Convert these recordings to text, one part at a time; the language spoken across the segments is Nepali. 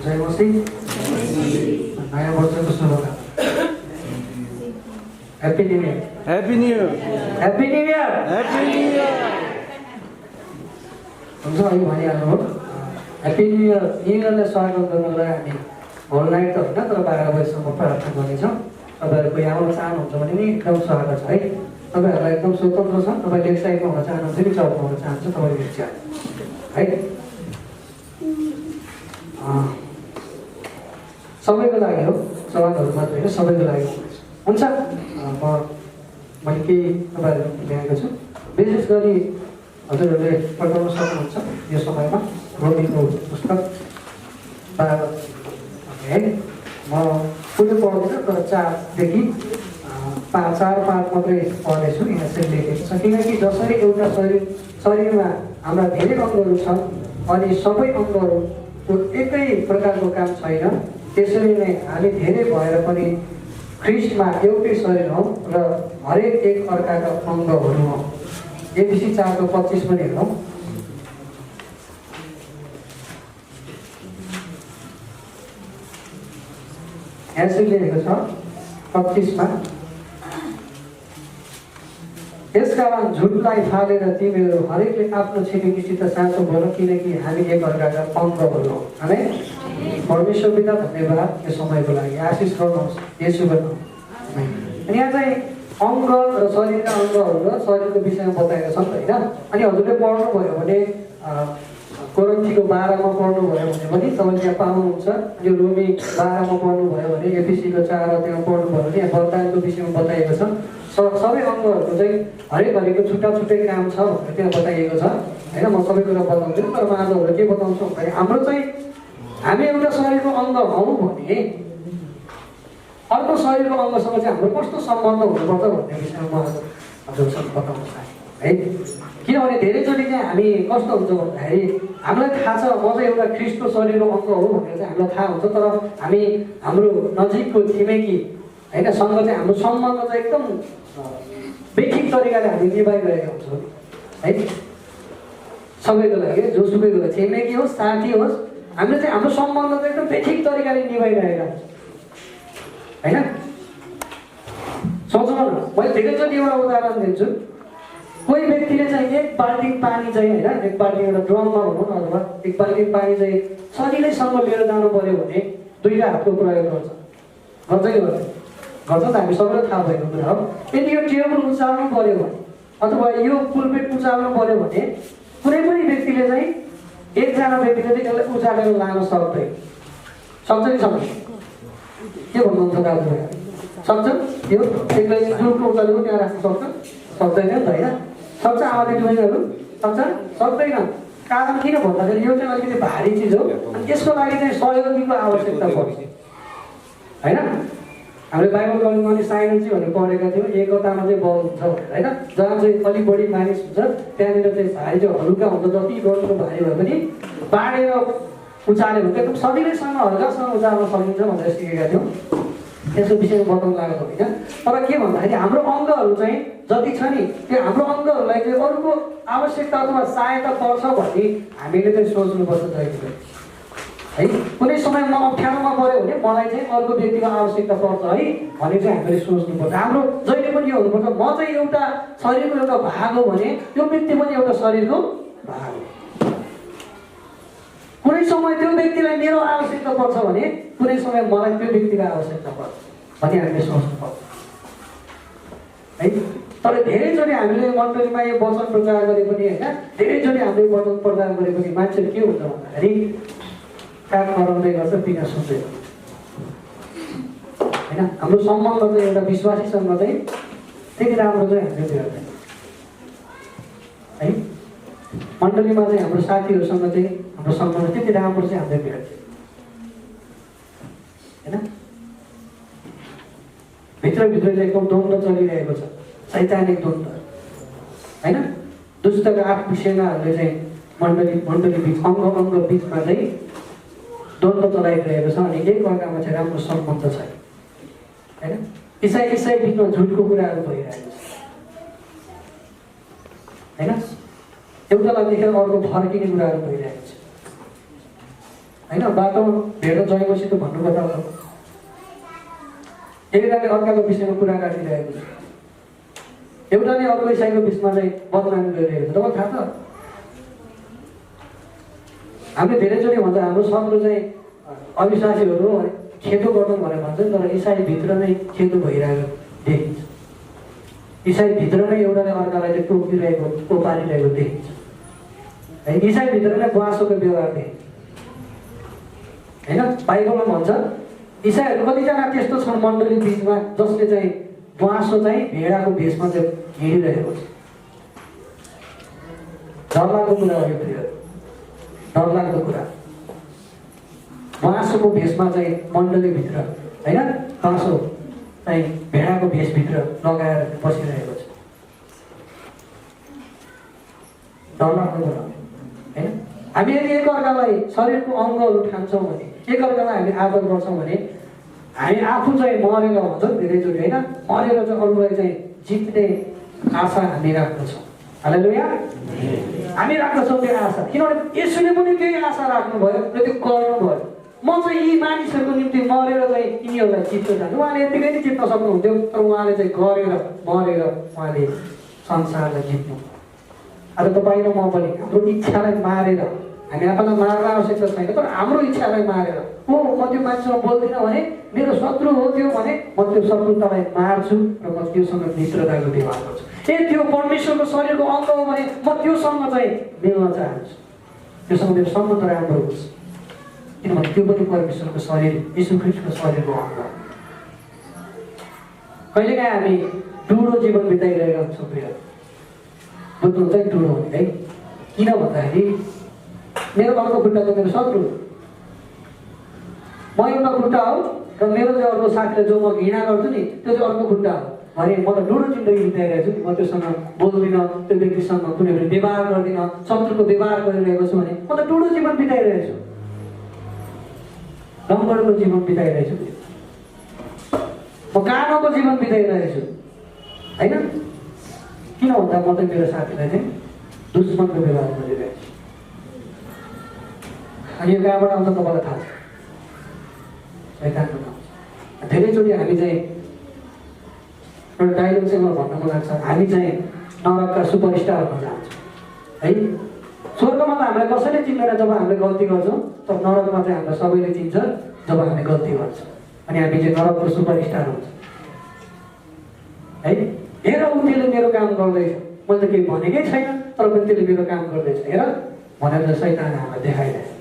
जय मसीह। नयाँ वर्षको शुभकामना। Happy new year. Happy new year. Happy new year. Happy new year. हुन्छ अहिले भनिहाल्नु हो। Happy new year. न्यू इयरलाई स्वागत गर्नलाई हामी होल नाइट त होइन तर 12 बजीसम्म प्रार्थना गर्नेछौँ। तपाईँहरू कोही आउन चाहनुहुन्छ भने नि एकदम स्वागत छ है। तपाईँहरूलाई एकदम स्वतन्त्र छ। तपाईँले एक साइडमा हुन चाहनुहुन्छ कि चौकमा हुन चाहन्छ तपाईँले इच्छा है। सबैको लागि हो, सवालहरू मात्रै होइन, सबैको लागि हुन्छ। मैले केही तपाईँहरू ल्याएको छु। विशेष गरी हजुरहरूले पढाउन सक्नुहुन्छ यो समयमा रोमीको पुस्तक 12 है। म पुरै पढ्दिनँ तर 4देखि 4-5 मात्रै पढ्नेछु। यहाँ चाहिँ लेखेको छ किनकि जसरी एउटा शरीरमा हाम्रा धेरै अङ्गहरू छन् अनि सबै अङ्गहरूको एकै प्रकारको काम छैन, त्यसरी नै हामी धेरै भएर पनि ख्रिस्टमा एउटै शरीर हौँ र हरेक एक अर्काका अङ्गहरू हौँ। एफिसी 4:25 पनि हेरौँ। यहाँ लेखेको छ 25मा, यसकारण झुटलाई फालेर तिमीहरू हरेकले आफ्नो छिमेकीसित साँचो बोल, किनकि हामी एक अर्काका अङ्गहरू हौँ। आमेन। परमेश्वर पिता धन्यवाद यो समयको लागि, आशिष गर्नुहोस् येशूको नाममा। अनि यहाँ चाहिँ अङ्ग र शरीरका अङ्गहरू र शरीरको विषयमा बताएका छन् होइन। अनि हजुरले पढ्नुभयो भने कोरिन्थीको 12मा पढ्नुभयो भने पनि तपाईँले त्यहाँ पाउनुहुन्छ। यो रोमी 12मा पढ्नुभयो भने एफिसीको 4 त्यहाँ पढ्नुभयो भने यहाँ बलिदानको विषयमा बताइएको छ। सबै अङ्गहरूको चाहिँ हरेक छुट्टा छुट्टै काम छ भनेर त्यहाँ बताइएको छ होइन। म सबै कुरा बताउँदिनँ तर म आजहरू के बताउँछु भन्दाखेरि हाम्रो चाहिँ हामी एउटा शरीरको अङ्ग हौँ भने अर्को शरीरको अङ्गसँग चाहिँ हाम्रो कस्तो सम्बन्ध हुनुपर्छ भन्ने विषयमा म हजुरसँग बताउन चाहेँ है। किनभने धेरैचोटि चाहिँ हामी कस्तो हुन्छ भन्दाखेरि हामीलाई थाहा छ म चाहिँ एउटा ख्रिस्टको शरीरको अङ्ग हो भनेर चाहिँ हामीलाई थाहा हुन्छ, तर हामी हाम्रो नजिकको छिमेकी होइन सँग चाहिँ हाम्रो सम्बन्ध चाहिँ एकदम बेठिक तरिकाले हामी निभाइरहेका हुन्छौँ है। सबैको लागि जोसुकैको लागि छिमेकी होस् साथी होस् हामीले चाहिँ हाम्रो सम्बन्ध चाहिँ एकदम बेठिक तरिकाले निभाइरहेका हुन्छौँ होइन। सोच्नु न, मैले धेरैचोटि एउटा उदाहरण दिन्छु। कोही व्यक्तिले चाहिँ एक बाल्टी पानी चाहिँ होइन, एक बाल्टी एउटा ड्रममा भनौँ न अथवा एक बाल्टी पानी चाहिँ सजिलैसँग लिएर जानु पऱ्यो भने 2 हातको प्रयोग गर्छ गर्छ त हामी सबैलाई थाहा भएको कुरा हो। यदि यो टेबल उचाल्नु पऱ्यो भने अथवा यो पुलपेट उचाल्नु पऱ्यो भने कुनै पनि व्यक्तिले चाहिँ एकजना व्यक्तिले चाहिँ यसलाई उचालेर लान सक्छ कि सक्छ के भन्नुहुन्छ दाजुभाइ? सक्छ? यो एक्लै जुलको उचालेको त्यहाँ राख्न सक्दैन नि त होइन। सक्छ आमा दिदीबहिनीहरू? सक्दैन। कारण किन भन्दाखेरि यो चाहिँ अलिकति भारी चिज हो अनि यसको लागि चाहिँ सहयोगीको आवश्यकता पर्छ होइन। हामीले बाइबल कलेजमा अनि साइन्स भनेर पढेका थियौँ, एकतामा चाहिँ बल हुन्छ भनेर होइन। जहाँ चाहिँ अलिक बढी मानिस हुन्छ त्यहाँनिर चाहिँ भारी चाहिँ हल्का हुन्छ, जति गर्नुको भारी भए पनि बाँडेर उचाल्यो भने एकदम सजिलैसँग हल्कासँग उचाल्न सकिन्छ भनेर सिकेका थियौँ। त्यसको विषयमा बताउनु लागेको होइन। तर के भन्दाखेरि हाम्रो अङ्गहरू चाहिँ जति छ नि त्यो हाम्रो अङ्गहरूलाई चाहिँ अरूको आवश्यकता अथवा सहायता पर्छ भन्ने हामीले चाहिँ सोच्नुपर्छ जहिले है। कुनै समय म अप्ठ्यारोमा पऱ्यो भने मलाई चाहिँ अर्को व्यक्तिको आवश्यकता पर्छ है भने चाहिँ हामीले सोच्नुपर्छ। हाम्रो जहिले पनि यो हुनुपर्छ म चाहिँ एउटा शरीरको एउटा भाग हो भने त्यो व्यक्ति पनि एउटा शरीरको भाग हो। कुनै समय त्यो व्यक्तिलाई मेरो आवश्यकता पर्छ भने कुनै समय मलाई त्यो व्यक्तिको आवश्यकता पर्छ भने हामीले सोच्नुपर्छ है। तर धेरैचोटि हामीले मण्डलीमा यो वचन प्रचार गरे पनि होइन, धेरैचोटि हामीले वचन प्रचार गरे पनि मान्छेहरू के हुन्छ भन्दाखेरि कान हराउँदै गर्छ, बिना सुन्दै होइन। हाम्रो सम्बन्ध चाहिँ एउटा विश्वासीसँग चाहिँ त्यति राम्रो चाहिँ हामीले भेट्दैन है। मण्डलीमा चाहिँ हाम्रो साथीहरूसँग चाहिँ हाम्रो सम्बन्ध त्यति राम्रो चाहिँ हामीले भेट्दैन होइन। भित्रभित्र चाहिँ एकदम द्वन्द्व चलिरहेको छ, सैद्धान्तिक द्वन्द्व होइन। दुष्टका आत्मिक सेनाहरूले चाहिँ मण्डली बिच अङ्ग बिचमा चाहिँ द्वन्द्व चलाइरहेको छ अनि एक अर्कामा चाहिँ राम्रो सम्बन्ध छैन होइन। इसाई बिचमा झुटको कुराहरू भइरहेको छ होइन। एउटालाई देखेर अर्को फर्किने कुराहरू भइरहेको छ होइन बाटोमा भेट्न जयमसी त भन्नु पर्दा हो एकजनाले अर्काको विषयमा कुरा काटिरहेको छ एउटाले अर्को इसाईको बिचमा चाहिँ बदनामी गरिरहेको छ तपाईँलाई थाहा छ हामीले धेरैचोटि भन्छ हाम्रो शत्रु चाहिँ अविश्वासीहरू खेदो गर्नु भनेर भन्छ तर इसाईभित्र नै खेदो भइरहेको देखिन्छ इसाईभित्र नै एउटाले अर्कालाई चाहिँ टोकिरहेको टोपारिरहेको देखिन्छ है इसाईभित्र नै गुवासोको व्यवहार देखिन्छ होइन बाइबलमा भन्छ इसाईहरू कतिजना त्यस्तो छन् मण्डली बिचमा जसले चाहिँ गुवासो चाहिँ भेडाको भेषमा चाहिँ हिँडिरहेको छ डरलाग्दो कुरा हो यो प्रियहरू डरलाग्दो कुरा गुवासोको भेषमा चाहिँ मण्डलीभित्र होइन गुवासो चाहिँ भेडाको भेषभित्र लगाएर बसिरहेको छ डरलाग्दो कुरा होइन हामी यदि एकअर्कालाई शरीरको अङ्गहरू ठान्छौँ भने एकअर्कालाई हामी आदर गर्छौँ भने हामी आफू चाहिँ मरेर हुन्छ धेरैचोटि होइन मरेर चाहिँ अरूलाई चाहिँ जित्ने आशा हामी राख्दछौँ हालेलुया हामी राख्दछौँ त्यो आशा किनभने यसुले पनि त्यही आशा राख्नुभयो र त्यो गर्नुभयो म चाहिँ यी मानिसहरूको निम्ति मरेर चाहिँ यिनीहरूलाई जित्न चाहन्छु उहाँले यतिकै नै जित्न सक्नुहुन्थ्यो तर उहाँले चाहिँ गरेर मरेर उहाँले संसारलाई जित्नु आज तपाईँ र म पनि हाम्रो इच्छालाई मारेर हामी आफूलाई मार्न आवश्यकता छैन तर हाम्रो इच्छालाई मारेर हो म त्यो मान्छेसँग बोल्दिनँ भने मेरो शत्रु हो त्यो भने म त्यो शत्रुतालाई मार्छु र म त्योसँग मित्रताको व्यवहार गर्छु ए त्यो परमेश्वरको शरीरको अङ्ग हो भने म त्योसँग चाहिँ मिल्न चाहन्छु त्योसँग मेरो सम्बन्ध राम्रो होस् किनभने त्यो पनि परमेश्वरको शरीर यीशु ख्रीष्टको शरीरको अङ्ग हो कहिलेकाहीँ हामी डुडो जीवन बिताइरहेका हुन्छौँ प्रिय बुझ्नुहुन्छ है डुडो भने है किन भन्दाखेरि मेरो अर्को खुट्टा त मेरो शत्रु म एउटा खुट्टा हो र मेरो चाहिँ अर्को साथीलाई जो म घृणा गर्छु नि त्यो चाहिँ अर्को खुट्टा हो भने म त डुडो जिन्दगी बिताइरहेको छु म त्योसँग बोल्दिनँ त्यो व्यक्तिसँग कुनै पनि व्यवहार गर्दिनँ शत्रुको व्यवहार गरिरहेको छु भने म त डुडो जीवन बिताइरहेको छु डम्बरको जीवन बिताइरहेको छु म कामको जीवन बिताइरहेको छु होइन किन भन्दा म चाहिँ मेरो साथीलाई चाहिँ दुश्मनको व्यवहार गरिरहेको छु अनि यो कहाँबाट आउँछ तपाईँलाई थाहा छ शैतानको आउँछ धेरैचोटि हामी चाहिँ एउटा डायलग चाहिँ मलाई भन्न मन लाग्छ हामी चाहिँ नरकका सुपरस्टार हुन चाहन्छौँ है स्वर्गमा त हामीलाई कसैले चिन्दैन जब हामीले गल्ती गर्छौँ तर नरकमा चाहिँ हामीलाई सबैले चिन्छ जब हामी गल्ती गर्छौँ अनि हामी चाहिँ नरकको सुपरस्टार हुन्छ है हेर ऊ त्यसले मेरो काम गर्दैछ मैले त केही भनेकै छैन तर पनि त्यसले मेरो काम गर्दैछ हेर भनेर शैतानले हामीलाई देखाइरहेको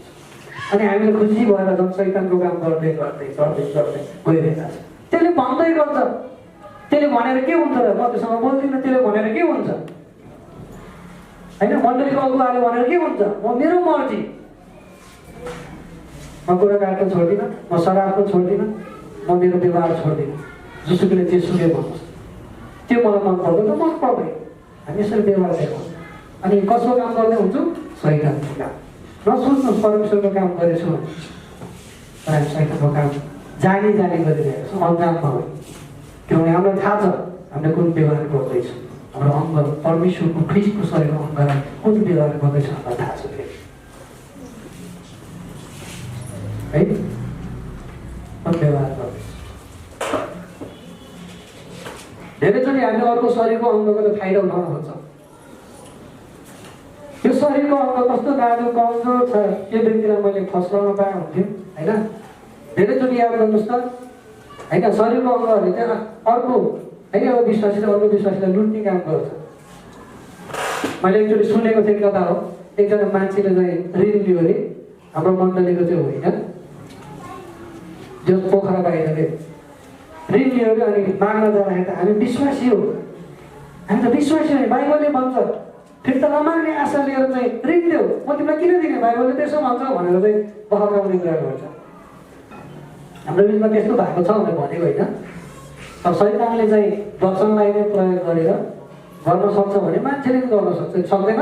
छ अनि हामीले खुसी भएर झन् शैतानको काम गर्दै गर्दै गर्दै गर्दै गइरहेको छ त्यसले भन्दै गर्छ त्यसले भनेर के हुन्छ र म त्योसँग बोल्दिनँ त्यसले भनेर के हुन्छ होइन मण्डलीको अगुवाले भनेर के हुन्छ म मेरो मर्जी म कुरा काट्न छोड्दिनँ म शराब पनि छोड्दिनँ म मेरो व्यवहार छोड्दिनँ जसुकैले जेसुकै भन्नुहोस् त्यो मलाई मन पर्दैन त मन पर्दैन हामी यसरी व्यवहार देखाउँछ अनि कसको काम गर्दै हुन्छु शैतानको काम नसोच्नुहोस् परमेश्वरको काम गरेछु भने तर हामी शैतानको काम जानी गरिरहेको छौँ अज्ञानमा हो किनभने हामीलाई थाहा छ हामीले कुन व्यवहार गर्दैछौँ हाम्रो अङ्ग परमेश्वरको ख्रीष्टको शरीरको अङ्गलाई कुन व्यवहार गर्दैछ हामीलाई थाहा छ है कुन व्यवहार गर्दैछ धेरैचोटि हामीले अर्को शरीरको अङ्गको फाइदा उठाउन खोज्छौँ यो शरीरको अङ्ग कस्तो नाजुक कमजोर छ त्यो व्यक्तिलाई मैले फस्लाउन पाए हुन्थ्यो होइन धेरैचोटि याद गर्नुहोस् त होइन शरीरको अङ्गहरूले चाहिँ अर्को होइन अब विश्वासीले अर्को विश्वासीलाई लुट्ने काम गर्छ मैले एकचोटि सुनेको थिएँ कथा हो एकजना मान्छेले चाहिँ ऋण लियो अरे हाम्रो मण्डलीको चाहिँ होइन जो पोखरा बाहिर ऋण लियो अरे अनि माग्न जाँदाखेरि त हामी विश्वासी हो हामी त विश्वासी हो बाइबलले भन्छ फेरि त नमाग्ने आशा लिएर चाहिँ ऋण दियो म तिमीलाई किन दिने बाइबलले त्यसो भन्छ भनेर चाहिँ बहकाउने कुरा गर्छ हाम्रो बिचमा त्यस्तो भएको छ भनेर भनेको होइन तर शैतानले चाहिँ वचनलाई नै प्रयोग गरेर गर्न सक्छ भने मान्छेले पनि गर्न सक्छ सक्दैन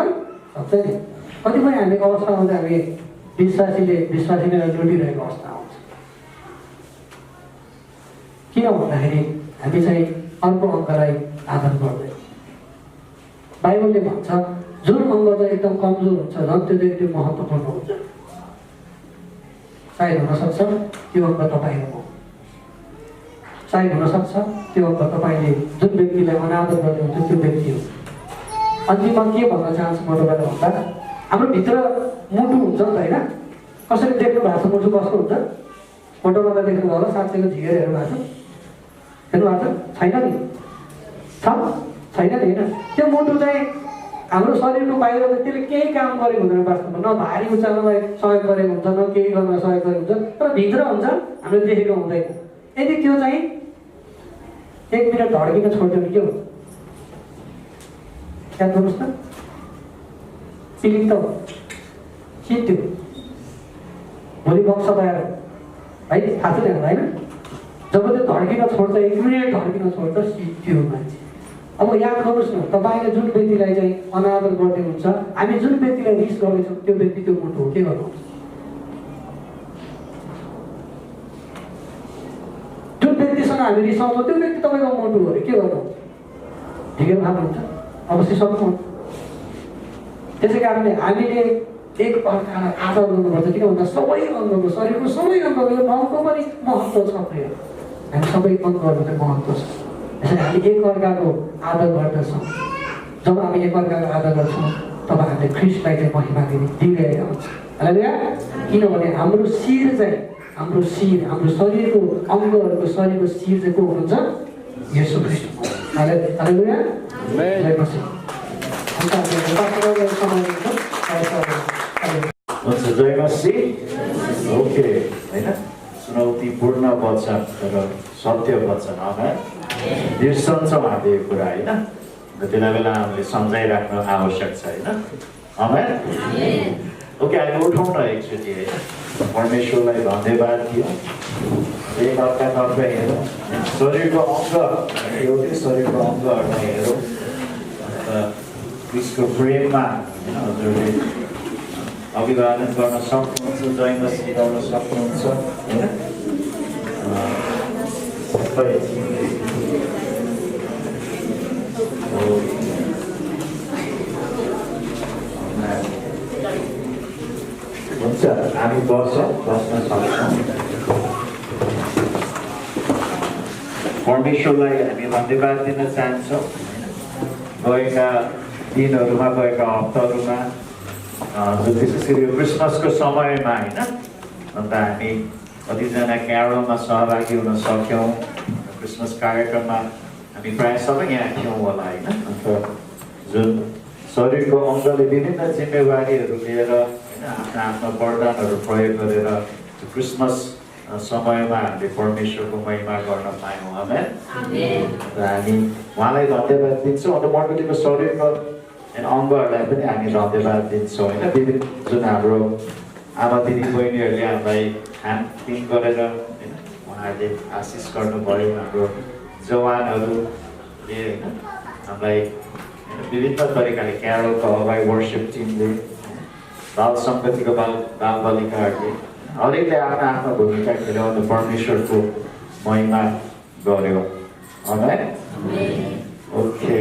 सक्छ नि कतिपय हामी अवस्थामा चाहिँ हामी विश्वासीले लुटिरहेको अवस्था आउँछ किन भन्दाखेरि हामी चाहिँ अर्को अङ्गलाई आदर गर्दैन बाइबलले भन्छ जुन अङ्ग चाहिँ एकदम कमजोर हुन्छ झन् त्यो चाहिँ एकदम महत्त्वपूर्ण हुन्छ सायद हुनसक्छ त्यो अङ्क तपाईँको हो, सायद हुनसक्छ त्यो अङ्क तपाईँले जुन व्यक्तिलाई अनादर गर्नुहुन्छ त्यो व्यक्ति हो। अन्तिममा के भन्न चाहन्छु म तपाईँलाई भन्दा, हाम्रो भित्र मुटु हुन्छ नि त होइन, कसरी देख्नु भएको छ मुटु कस्तो हुन्छ? फोटोमा त देख्नुभयो होला, साँच्चैको झिकेर हेर्नु भएको छ, हेर्नु भएको छ? छैन नि, छैन नि होइन। त्यो मुटु चाहिँ हाम्रो शरीरको बाहिर त्यसले केही काम गरेको हुँदैन वास्तवमा, न भारी उचाल्नलाई सहयोग गरेको हुन्छ, न केही गर्न सहयोग गरेको हुन्छ, तर भित्र हुन्छ हामीले देखेको हुँदैन। यदि त्यो चाहिँ 1 मिनट धड्किन छोड्यो भने के हुन्छ? याद गर्नुहोस् त, पिलिङ त सित्यो, भोलि बक्स तयार है, थाहा छ नि होइन? जब त्यो धड्किन छोड्छ, 1 मिनट धड्किन छोड्छ, सित्यो मान्छे। अब याद गर्नुहोस् न, तपाईँले जुन व्यक्तिलाई चाहिँ अनादर गर्दै हुन्छ, हामी जुन व्यक्तिलाई रिस गर्दैछौँ त्यो व्यक्ति त्यो मुटु हो, के गर्नुहुन्छ? जुन व्यक्तिसँग हामी रिसाउँछौँ त्यो व्यक्ति तपाईँको मुटु हो अरे, के गर्नुहुन्छ? ठिकै खानुहुन्छ, अवश्य सक्नुहुन्छ। त्यसै कारणले हामीले एक अर्कालाई आदर गर्नुपर्छ, किन भन्दा सबै अङ्गको, शरीरको सबै अङ्गको, यो माउको पनि महत्त्व छ प्रिय, हामी सबै अङ्गहरूको चाहिँ महत्त्व छ। यसरी हामी एक अर्काको आदर गर्दछौँ। जब हामी एक अर्काको आदर गर्छौँ तब हामीले ख्रिस्टलाई चाहिँ महिमा दिइरहेका हुन्छ। हालेलुया। किनभने हाम्रो शिर चाहिँ, हाम्रो शरीरको अङ्गहरूको शरीरको शिर चाहिँ को हुनुहुन्छ? येशू ख्रिस्ट। हालेलुया। जय मसीह। ओके होइन, चुनौतीपूर्ण वचन तर सत्य वचन, आमेन। बिर्सन्छौँ हामीले यो कुरा होइन, बेला बेला हामीले सम्झाइराख्नु आवश्यक छ होइन, आमेन। ओके, अहिले उठौँ न एकचोटि होइन, परमेश्वरलाई धन्यवाद दियो। एक अर्कातर्फ हेरौँ, शरीरको अङ्ग एउटै शरीरको अङ्गहरूलाई हेरौँ, क्रिस्टको प्रेममा होइन हजुरले अभिवादन गर्न सक्नुहुन्छ, जयमा सिकाउन सक्नुहुन्छ होइन। हुन्छ, हामी बस्न सक्छौँ। परमेश्वरलाई हामी धन्यवाद दिन चाहन्छौँ। गएका दिनहरूमा, गएका हप्ताहरूमा, विशेष गरी यो क्रिसमसको समयमा होइन, अन्त हामी कतिजना क्यारोलमा सहभागी हुन सक्यौँ। क्रिसमस कार्यक्रममा हामी प्रायः सबै यहाँ थियौँ होला होइन। अन्त जुन शरीरको अङ्गले विभिन्न जिम्मेवारीहरू लिएर होइन, आफ्ना आफ्ना वरदानहरू प्रयोग गरेर क्रिसमस समयमा हामीले परमेश्वरको महिमा गर्न पायौँ, आमेन। र हामी उहाँलाई धन्यवाद दिन्छौँ। अन्त मण्डलीको शरीरको अङ्गहरूलाई पनि हामी धन्यवाद दिन्छौँ होइन। विभिन्न जुन हाम्रो आमा दिदी बहिनीहरूले हामीलाई खानपिन गरेर होइन, उहाँहरूले आशिष गर्नुभयो। हाम्रो जवानहरूले होइन हामीलाई विभिन्न तरिकाले, क्यारोलको अगाडि वर्सिप टिमले, बाल सङ्गतिको बालबालिकाहरूले हरेकले आफ्नो आफ्नो भूमिका खेल्यो, अन्त परमेश्वरको महिमा गर्यो, आमेन। ओके,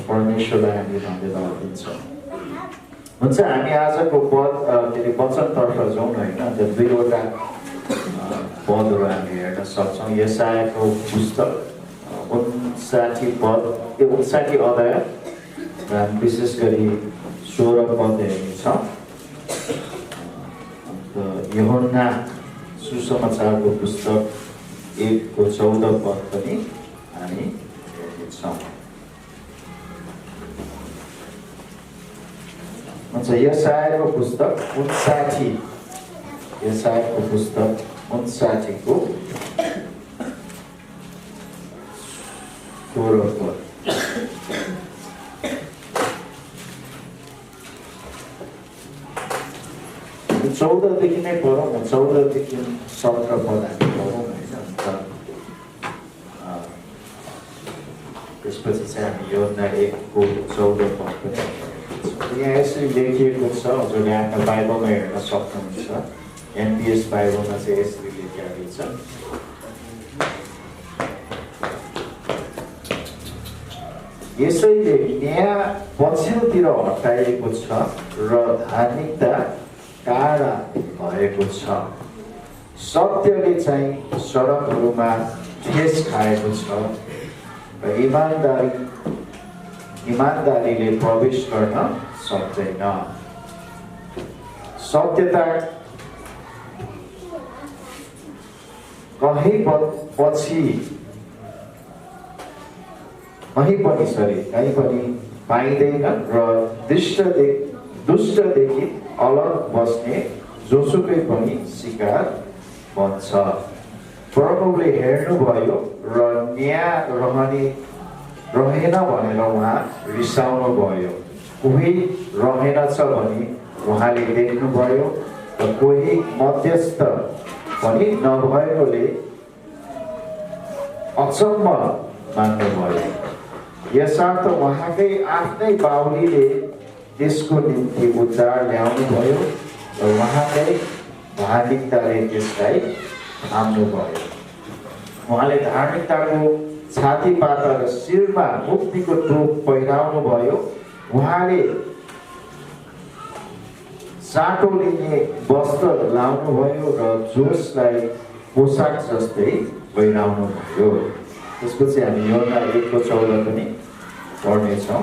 परमेश्वरलाई हामी धन्यवाद दिन्छौँ। हुन्छ, हामी आजको वचनतर्फ जाउँ होइन। अन्त 2वटा पदहरू हामी हेर्न सक्छौँ। यशायाको पुस्तक 59 पद, त्यो 59 अध्याय र हामी विशेष गरी 16 पद हेर्नेछौँ। अन्त यूहन्ना सुसमाचारको पुस्तक 1को 14 पद पनि हामी हेर्नेछौँ। हुन्छ, यशायाको पुस्तक 59, यशायाको पुस्तक 59 को 16 पद। 14 देखि नै पढौँ, 14 देखि 17 पद हामी पढौँ होइन। त्यसपछि चाहिँ हामी यूहन्ना 1को 14 पद पनि यहाँ यसरी लेखिएको छ। हजुरले आफ्नो बाइबलमा हेर्न सक्नुहुन्छ। एनपिएस बाइबलमा चाहिँ यसरी लेखिएको छ। यसैले न्याय पछिल्लोतिर हटाइएको छ र धार्मिकता टाढा भएको छ। सत्यले चाहिँ सडकहरूमा ठेस खाएको छ र इमानदारीले प्रवेश गर्न सक्दैन। सत्यता कहीँ पनि पाइँदैन र दुष्टदेखि अलग बस्ने जोसुकै पनि शिकार बन्छ। प्रभुले हेर्नुभयो र न्याय रहेन भनेर उहाँ रिसाउनु भयो। कोही रहेनछ भने उहाँले देख्नुभयो र कोही मध्यस्थ पनि नभएकोले अचम्म मान्नुभयो। यसर्थ उहाँकै आफ्नै बाहुलीले त्यसको निम्ति उद्धार ल्याउनुभयो र उहाँकै धार्मिकताले त्यसलाई थाम्नुभयो। उहाँले धार्मिकताको छातीपात र शिरमा मुक्तिको टोप पहिराउनु भयो। उहाँले साटो लिने वस्त्र लाउनुभयो र जोसलाई पोसाक जस्तै पहिराउनु भयो। त्यसपछि हामी यूहन्ना 1:14 पनि पढ्नेछौँ।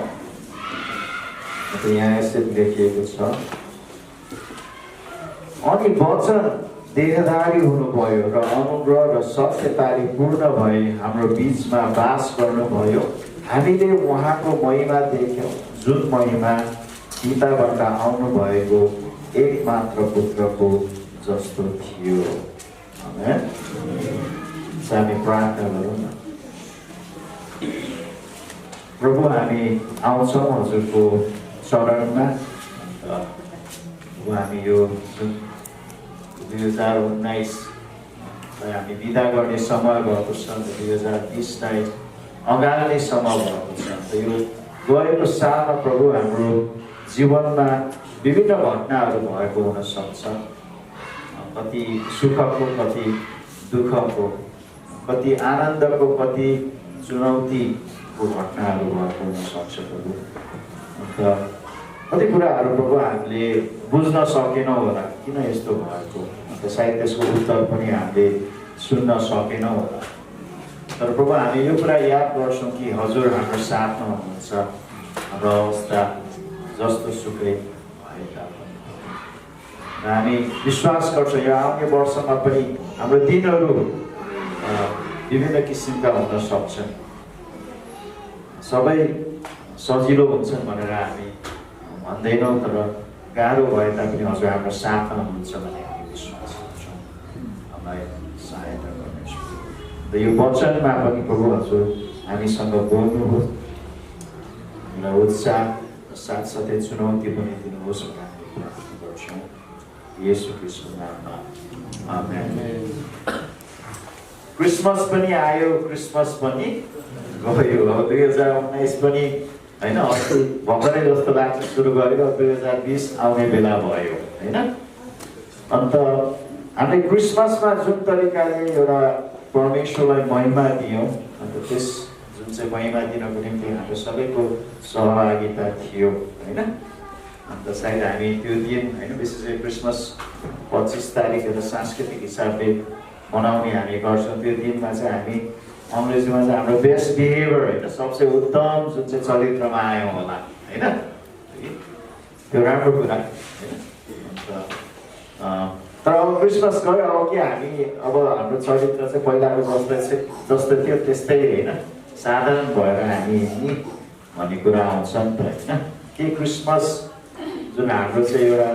यहाँ यसरी लेखिएको छ, अनि वचन देहधारी हुनुभयो र अनुग्रह र सत्यताले पूर्ण भई हाम्रो बीचमा बास गर्नुभयो। हामीले उहाँको महिमा देख्यौँ, जुन महिमा पिताबाट आउनु भएको एकमात्र पुत्रको जस्तो थियो। आमेन। हामी प्रार्थना गरौँ न। प्रभु, हामी आउँछौँ हजुरको चरणमा। हामी यो 2019 हामी बिदा गर्ने समय भएको छ, 2020लाई अगाल्ने समय भएको छ। यो गएको सालमा प्रभु हाम्रो जीवनमा विभिन्न घटनाहरू भएको हुनसक्छ। कति सुखको, कति दुःखको, कति आनन्दको, कति चुनौतीको घटनाहरू भएको हुनसक्छ प्रभु। अन्त कति कुराहरू प्रभु हामीले बुझ्न सकेनौँ होला, किन यस्तो भएको। अन्त सायद त्यसको उत्तर पनि हामीले सुन्न सकेनौँ होला। तर प्रभु हामी यो कुरा याद गर्छौँ कि हजुर हाम्रो साथमा हुनुहुन्छ। हाम्रो अवस्था जस्तो सुकै भए तापनि र हामी विश्वास गर्छौँ यो आउने वर्षमा पनि हाम्रो दिनहरू विभिन्न किसिमका हुन सक्छन्। सबै सजिलो हुन्छन् भनेर हामी भन्दैनौँ, तर गाह्रो भए तापनि हजुर हाम्रो साथमा हुनुहुन्छ भन्ने हामी विश्वास गर्छौँ। हामीलाई सहायता गर्नेछौँ र यो वचनमा पनि प्रभु हजुर हामीसँग बोल्नुहोस्, हामीलाई उत्साह साथसाथै चुनौती पनि दिनुहोस् भनेर हामी प्रार्थना गर्छौँ येशू ख्रीष्टको नाममा। आमेन। क्रिसमस पनि आयो, क्रिसमस पनि गयो। अब 2019 पनि होइन, अस्ति भर्खरै जस्तो लाग्छ सुरु गरेर 2020 आउने बेला भयो होइन। अन्त हामीले क्रिसमसमा जुन तरिकाले एउटा परमेश्वरलाई महिमा दियौँ, अन्त त्यस जुन चाहिँ महिमा दिनको निम्ति हाम्रो सबैको सहभागिता थियो होइन। अन्त सायद हामी त्यो दिन होइन, विशेष गरी क्रिसमस 25 तारिक एउटा सांस्कृतिक हिसाबले मनाउने हामी गर्छौँ। त्यो दिनमा चाहिँ हामी अङ्ग्रेजीमा चाहिँ हाम्रो बेस्ट बिहेभियर होइन, सबसे उत्तम जुन चाहिँ चरित्रमा आयौँ होला होइन। त्यो राम्रो कुरा होइन। अन्त तर अब क्रिसमस गयो, अब के हामी अब हाम्रो चरित्र चाहिँ पहिलाको जस्तो थियो त्यस्तै होइन, साधारण भएर हामी नि भन्ने कुरा आउँछ नि त होइन। के क्रिसमस जुन हाम्रो चाहिँ एउटा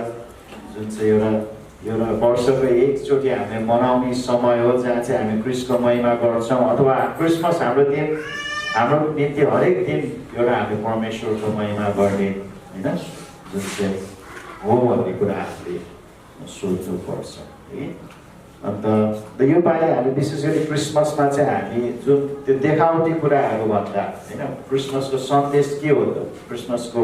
वर्षको एकचोटि हामीले मनाउने समय हो, जहाँ चाहिँ हामी क्रिस्टको महिमा गर्छौँ, अथवा क्रिसमस हाम्रो निम्ति हरेक दिन एउटा हामी परमेश्वरको महिमा गर्ने होइन जुन चाहिँ हो भन्ने कुरा हामीले सोच्नुपर्छ है। अन्त यो पालि हामी विशेष गरी क्रिसमसमा चाहिँ हामी जुन त्यो देखावटी कुराहरू भन्दा होइन, क्रिसमसको सन्देश के हो त, क्रिसमसको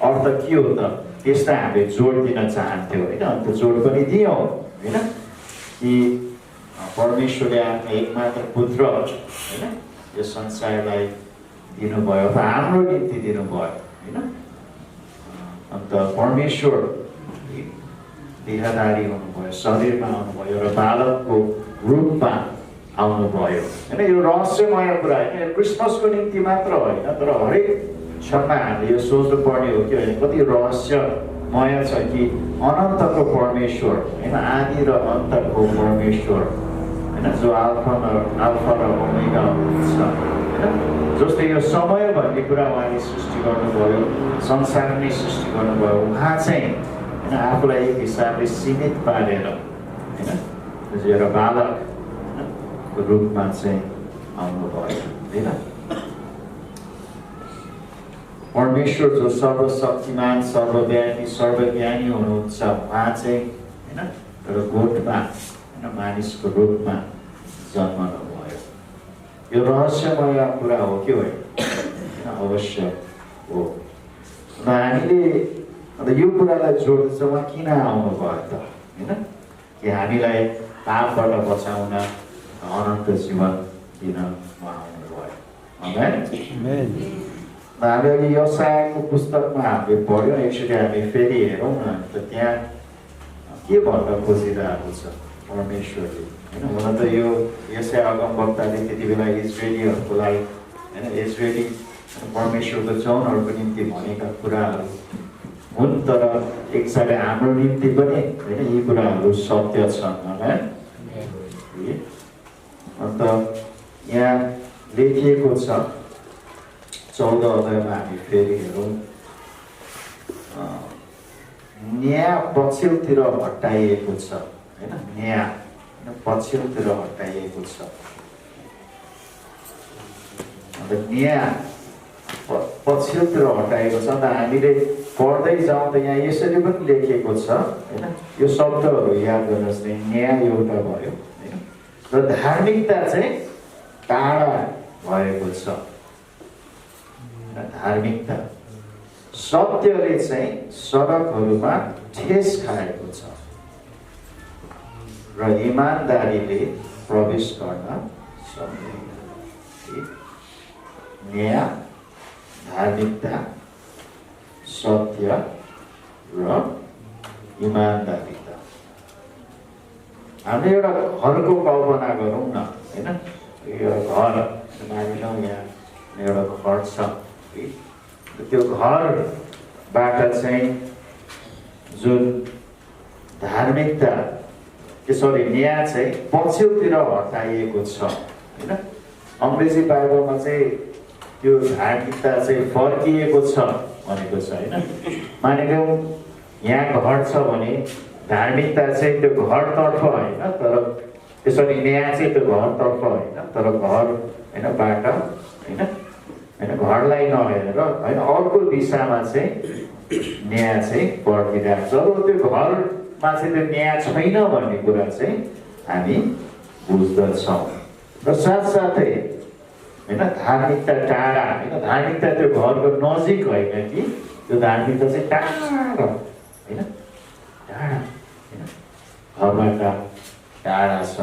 अर्थ के हो त, त्यसलाई हामीले जोड दिन चाहन्थ्यौँ होइन। अन्त जोड पनि दियौँ होइन, कि परमेश्वरले आफ्नो एकमात्र पुत्र होइन यो संसारलाई दिनुभयो, अथवा हाम्रो निम्ति दिनुभयो होइन। अन्त परमेश्वर देहधारी हुनुभयो, शरीरमा आउनुभयो र बालकको रूपमा आउनुभयो होइन। यो रहस्यमय कुरा होइन, यो क्रिसमसको निम्ति मात्र होइन, तर हरेक क्षणमा हामीले यो सोच्नु पर्ने हो कि होइन, कति रहस्यमय छ कि अनन्तको परमेश्वर होइन, आदि र अन्तको परमेश्वर होइन, जो अल्फा र ओमेगा हुनुहुन्छ होइन, जसले यो समय भन्ने कुरा उहाँले सृष्टि गर्नुभयो, संसार नै सृष्टि गर्नुभयो। उहाँ चाहिँ होइन आफूलाई एक हिसाबले सीमित पारेर होइन एउटा बालकको रूपमा चाहिँ आउनुभयो होइन। परमेश्वर जो सर्वशक्तिमान, सर्वव्यापी, सर्वज्ञानी हुनुहुन्छ, उहाँ चाहिँ होइन एउटा गोठमा होइन मानिसको रूपमा जन्मनुभयो। यो रहस्यमय कुरा हो कि होइन? अवश्य हो। हामीले अन्त यो कुरालाई जोड्छ उहाँ किन आउनुभयो त होइन, कि हामीलाई पापबाट बचाउन, अनन्त जीवन दिन उहाँ आउनुभयो। आमेन। हामी अघि यशायाको पुस्तकमा हामीले पढ्यौँ, एकचोटि हामी फेरि हेरौँ न त त्यहाँ के भन्न खोजिरहेको छ परमेश्वरले होइन। हुन त यो यशाया अगमवक्ताले त्यति बेला इजरायलीहरूको लागि होइन, इजरायली परमेश्वरको जनहरूको निम्ति भनेका कुराहरू हुन्, तर एकसाथै हाम्रो निम्ति पनि होइन यी कुराहरू सत्य छन् होइन। अन्त यहाँ लेखिएको छ 14 अध्यायमा हामी फेरि हेरौँ, न्याय पछिल्लोतिर हटाइएको छ होइन, न्याय पछिल्लोतिर हटाइएको छ। अन्त न्याय पछिल्लोतिर हटाएको छ। अन्त हामीले पढ्दै जाउँ त यहाँ यसरी पनि लेखिएको छ होइन, यो शब्दहरू याद गर्नुहोस् न, न्याय एउटा भयो होइन, र धार्मिकता चाहिँ टाढा भएको छ। धार्मिकता सत्यले चाहिँ सडकहरूमा ठेस खाएको छ र इमानदारीले प्रवेश गर्न सक्दैन। न्याय, धार्मिकता, सत्य र इमानदारिता। हामीले एउटा घरको कल्पना गरौँ न होइन, यो घर मानिलौँ यहाँ एउटा घर छ, त्यो घरबाट चाहिँ जुन धार्मिकता सरी न्याय चाहिँ पछिल्लोतिर हटाइएको छ होइन। अङ्ग्रेजी बाइबलमा चाहिँ त्यो धार्मिकता चाहिँ फर्किएको छ भनेको छ होइन। मानिलिउँ यहाँ घर छ भने धार्मिकता चाहिँ त्यो घरतर्फ होइन, तर त्यसरी न्याय चाहिँ त्यो घरतर्फ होइन, तर घर होइन बाट होइन घरलाई नहेरेर होइन अर्को दिशामा चाहिँ न्याय चाहिँ पर्खिरहेको छ। अब त्यो घरमा चाहिँ त्यो न्याय छैन भन्ने कुरा चाहिँ हामी बुझ्दछौँ। र साथसाथै होइन धार्मिकता टाढा होइन, धार्मिकता त्यो घरको नजिक होइन कि त्यो धार्मिकता चाहिँ टाढा होइन, टाढा होइन घरबाट टाढा छ।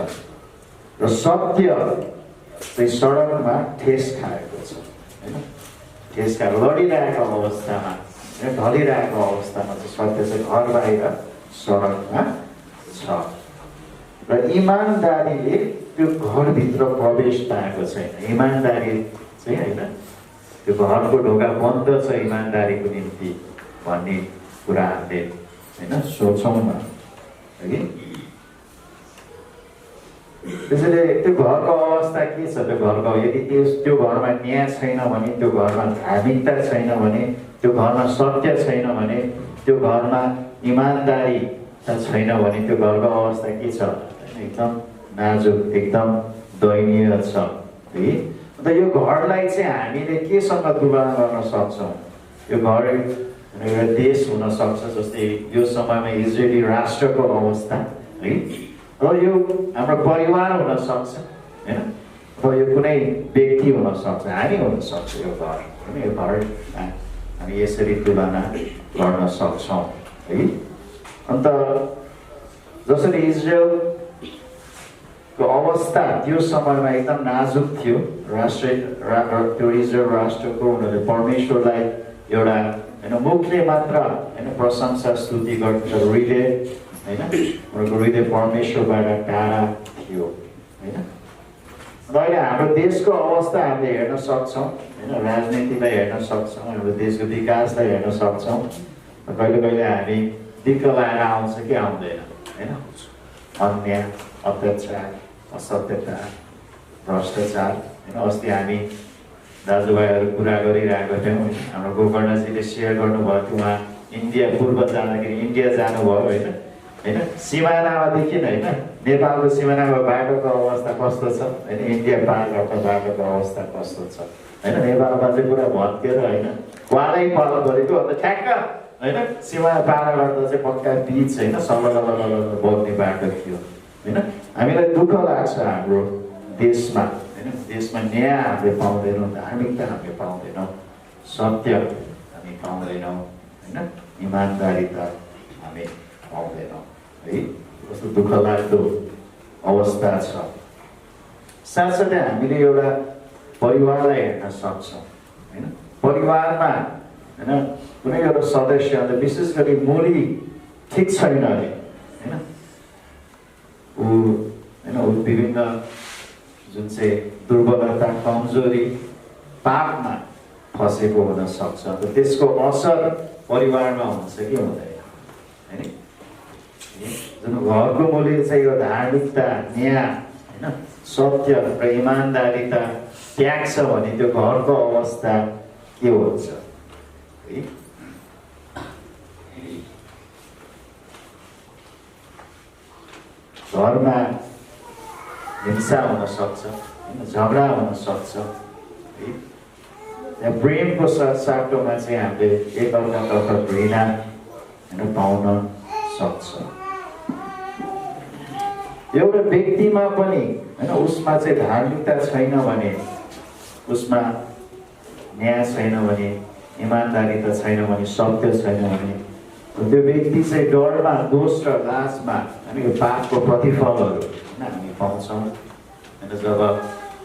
र सत्य चाहिँ सडकमा ठेस खाएको छ होइन, ठेस खाएर लडिरहेको अवस्थामा होइन, ढलिरहेको अवस्थामा चाहिँ सत्य चाहिँ घर बाहिर सडकमा छ। र इमानदारीले त्यो घरभित्र प्रवेश पाएको छैन। इमानदारी चाहिँ होइन त्यो घरको ढोका बन्द छ इमानदारीको निम्ति भन्ने कुरा हामीले होइन सोचौँ न है। त्यसैले त्यो घरको अवस्था के छ, त्यो घरको यदि त्यो घरमा न्याय छैन भने, त्यो घरमा धार्मिकता छैन भने, त्यो घरमा सत्य छैन भने, त्यो घरमा इमानदारी छैन भने त्यो घरको अवस्था के छ, एकदम नाजुक, एकदम दयनीय छ है। अन्त यो घरलाई चाहिँ हामीले केसँग तुलना गर्न सक्छौँ? यो घर एउटा देश हुनसक्छ, जस्तै यो समयमा इजरायली राष्ट्रको अवस्था है, र यो हाम्रो परिवार हुनसक्छ होइन, र यो कुनै व्यक्ति हुनसक्छ, हामी हुनसक्छ। यो घर होइन, यो घरमा हामी यसरी तुलना गर्न सक्छौँ है। अन्त जसरी इजरायलको अवस्था त्यो समयमा एकदम नाजुक थियो, त्यो इजरायल राष्ट्रको उनीहरूले परमेश्वरलाई एउटा होइन मुखले मात्र होइन प्रशंसा स्तुति गर्छ, हृदय होइन उनीहरूको हृदय परमेश्वरबाट टाढा थियो होइन र अहिले हाम्रो देशको अवस्था हामीले हेर्न सक्छौँ होइन राजनीतिलाई हेर्न सक्छौँ हाम्रो देशको विकासलाई हेर्न सक्छौँ कहिले कहिले हामी दिक्क लाएर आउँछ कि आउँदैन होइन अन्याय अत्याचार असत्यता भ्रष्टाचार होइन अस्ति हामी दाजुभाइहरू कुरा गरिरहेको थियौँ हाम्रो गोकर्णजीले सेयर गर्नुभयो थियो उहाँ इन्डिया पूर्व जाँदाखेरि इन्डिया जानुभयो होइन होइन सिमानामा देखिन होइन नेपालको सिमानामा बाटोको अवस्था कस्तो छ होइन इन्डिया पार गर्दा बाटोको अवस्था कस्तो छ होइन नेपालमा चाहिँ पुरा भत्केर होइन वालै पार गरेको अन्त ठ्याक्क होइन सीमा पार गर्दा चाहिँ पक्का बिच होइन सल्ल बग्ने बाटो थियो होइन हामीलाई दुःख लाग्छ हाम्रो देशमा होइन देशमा न्याय हामीले पाउँदैनौँ धार्मिकता हामीले पाउँदैनौँ सत्य हामी पाउँदैनौँ होइन इमान्दारिता हामी पाउँदैनौँ है कस्तो दुःख लाग्दो अवस्था छ साथसाथै हामीले एउटा परिवारलाई हेर्न सक्छौँ होइन परिवारमा होइन कुनै एउटा सदस्य विशेष गरी मुली ठिक छैन अरे होइन ऊ विभिन्न जुन चाहिँ दुर्बलता कमजोरी पापमा फसेको हुन सक्छ त्यसको असर परिवारमा हुन्छ कि हुँदैन होइन जुन घरको मूल्य चाहिँ यो धार्मिकता न्याय होइन सत्य र इमान्दारिता त्याग छ भने त्यो घरको अवस्था के हुन्छ है घरमा हिंसा हुन सक्छ झगडा हुन सक्छ है प्रेमको साटोमा चाहिँ हामीले एकअर्कातर्फ घृणा होइन पाउन सक्छ एउटा व्यक्तिमा पनि होइन उसमा चाहिँ धार्मिकता छैन भने उसमा न्याय छैन भने इमान्दारिता छैन भने सत्य छैन भने त्यो व्यक्ति चाहिँ डरमा दोष र लाजमा होइन यो पापको प्रतिफलहरू होइन हामी पाउँछौँ होइन जब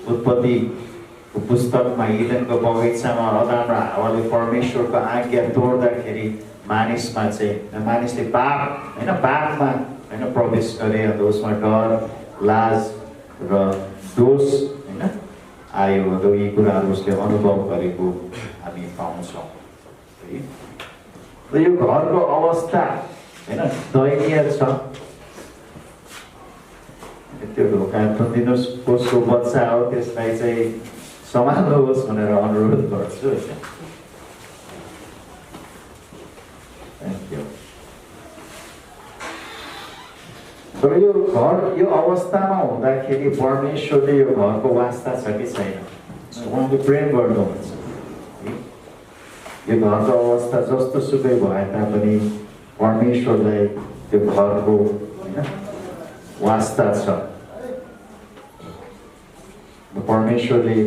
उत्पत्तिको पुस्तकमा इडेनको बगैँचामा अदाम र हावाले परमेश्वरको आज्ञा तोड्दाखेरि मानिसमा चाहिँ मानिसले पाप होइन पापमा होइन प्रवेश गरे अन्त उसमा डर लाज र दोष होइन आयो अन्त यी कुराहरू उसले अनुभव गरेको हामी पाउँछौँ है र यो घरको अवस्था होइन दयनीय छ त्यो ढोका थुनिदिनुहोस् कसको बच्चा हो त्यसलाई चाहिँ सम्हाल्नुहोस् भनेर अनुरोध गर्छु होइन थ्याङ्क यू तर यो घर यो अवस्थामा हुँदाखेरि परमेश्वरले यो घरको वास्ता छ कि छैन उहाँले प्रेम गर्नुहुन्छ यो घरको अवस्था जस्तो सुकै भए तापनि परमेश्वरलाई त्यो घरको होइन वास्ता छ परमेश्वरले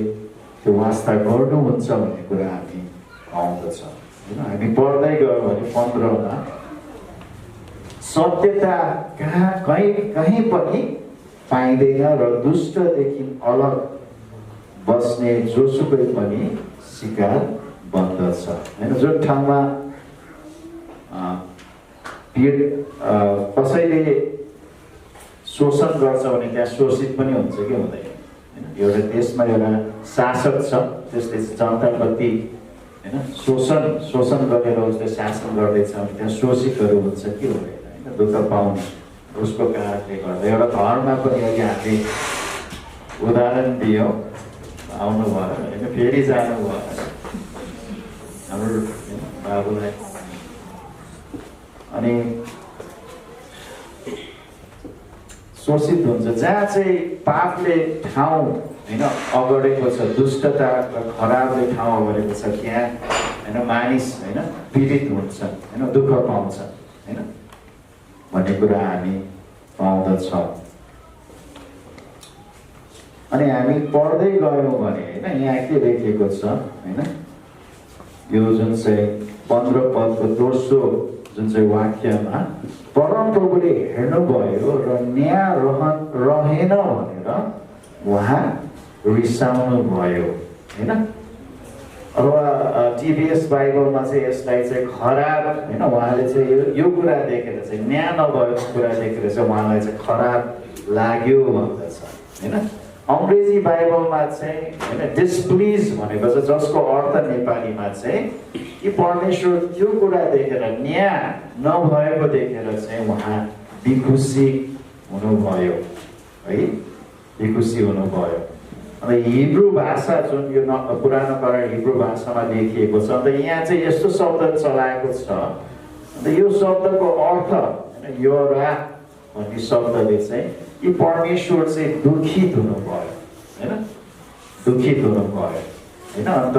त्यो वास्ता गर्नुहुन्छ भन्ने कुरा हामी पाउँदछ होइन हामी पढ्दै गयौँ भने 15मा सत्यता कहीँ पनि पाइँदैन र दुष्टदेखि अलग बस्ने जोसुकै पनि शिकार बन्दछ होइन जुन ठाउँमा कसैले शोषण गर्छ भने त्यहाँ शोषित पनि हुन्छ कि हुँदैन होइन एउटा देशमा एउटा शासक छ त्यसले जनताप्रति होइन शोषण गरेर उसले शासन गर्दैछ भने त्यहाँ शोषितहरू हुन्छ कि हुँदैन होइन दुःख पाउने उसको कारणले गर्दा एउटा घरमा पनि अहिले हामीले उदाहरण दियौँ आउनुभयो होइन फेरि जानुभयो हाम्रो बाबुलाई अनि शोषित हुन्छ जहाँ चाहिँ पापले ठाउँ होइन अगडेको छ दुष्टता र खराबले ठाउँ अगडेको छ त्यहाँ होइन मानिस होइन पीडित हुन्छ होइन दुःख पाउँछ होइन भन्ने कुरा हामी पाउँदछौँ अनि हामी पढ्दै गयौँ भने होइन यहाँ के लेखेको छ होइन यो जुन चाहिँ 15 पदको दोस्रो जुन चाहिँ वाक्यमा परमप्रभुले हेर्नुभयो र न्याय रहेन भनेर उहाँ रिसाउनु भयो होइन अथवा टिभीएस बाइबलमा चाहिँ यसलाई चाहिँ खराब होइन उहाँले चाहिँ यो कुरा देखेर चाहिँ न्याय नभएको कुरा देखेर चाहिँ उहाँलाई चाहिँ खराब लाग्यो भन्दछ होइन अङ्ग्रेजी बाइबलमा चाहिँ होइन डिसप्लिज भनेको चाहिँ जसको अर्थ नेपालीमा चाहिँ कि परमेश्वर त्यो कुरा देखेर न्याय नभएको देखेर चाहिँ उहाँ विखुसी हुनुभयो है विखुसी हुनुभयो अन्त हिब्रू भाषा जुन यो पुरानो करार हिब्रू भाषामा लेखिएको छ अन्त यहाँ चाहिँ यस्तो शब्द चलाएको छ अन्त यो शब्दको अर्थ होइन योरा भन्ने शब्दले चाहिँ कि परमेश्वर चाहिँ दुखित हुनुभयो होइन दुखित हुनुभयो होइन अन्त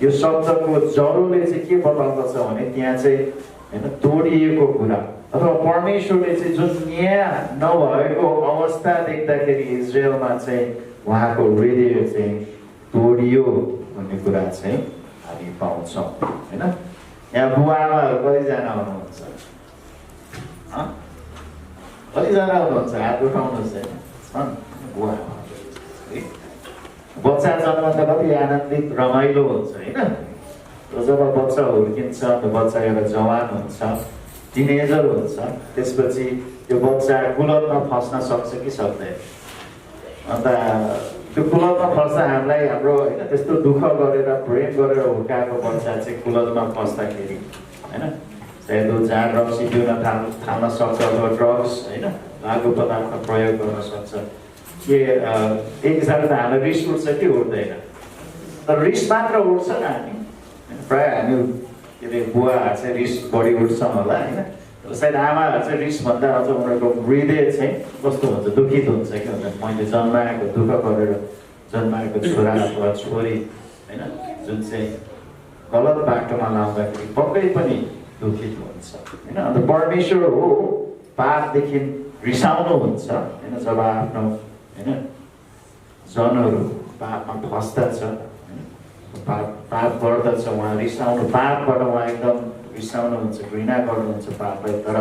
यो शब्दको जरोले चाहिँ के बताउँदछ भने त्यहाँ चाहिँ होइन तोडिएको कुरा अथवा परमेश्वरले चाहिँ जुन न्याय नभएको अवस्था देख्दाखेरि इजरायलमा चाहिँ उहाँको हृदय चाहिँ तोडियो भन्ने कुरा चाहिँ हामी पाउँछौँ होइन यहाँ बुवा आमाहरू कतिजना हुनुहुन्छ कतिजना हुनुहुन्छ हात उठाउनुहोस् होइन बुवा आमाहरू बच्चा जन्मदा कति आनन्दित रमाइलो हुन्छ होइन जब बच्चा हुर्किन्छ बच्चा एउटा जवान हुन्छ टिनेजर हुन्छ त्यसपछि त्यो बच्चा कुलतमा फस्न सक्छ कि सक्दैन अन्त त्यो कुलतमा फस्दा हामीलाई हाम्रो होइन त्यस्तो दुःख गरेर प्रेम गरेर हुर्काएको बच्चा चाहिँ कुलतमा फस्दाखेरि होइन सायद जाँड रक्सी पिउन थाल्न सक्छ अथवा ड्रग्स होइन लागु पदार्थ प्रयोग गर्न सक्छ के एक हिसाबले त हामीलाई रिस उठ्छ कि उठ्दैन तर रिस मात्र उठ्छ नि हामी प्रायः हामी के अरे बुवाहरू चाहिँ रिस बढी उठ्छ होला होइन सायद आमाहरू चाहिँ रिस भन्दा अझ उनीहरूको हृदय चाहिँ कस्तो हुन्छ दुखित हुन्छ कि हुन्छ मैले जन्माएको दुःख गरेर जन्माएको छोरा अथवा छोरी होइन जुन चाहिँ गलत बाटोमा लाउँदाखेरि पक्कै पनि दुखित हुन्छ होइन अन्त परमेश्वर हो पापदेखि रिसाउनुहुन्छ होइन जब आफ्नो होइन जनहरू पापमा फस्दछ पाप गर्दछ उहाँ रिसाउनु पापबाट उहाँ एकदम रिसाउनुहुन्छ घृणा गर्नुहुन्छ पापलाई तर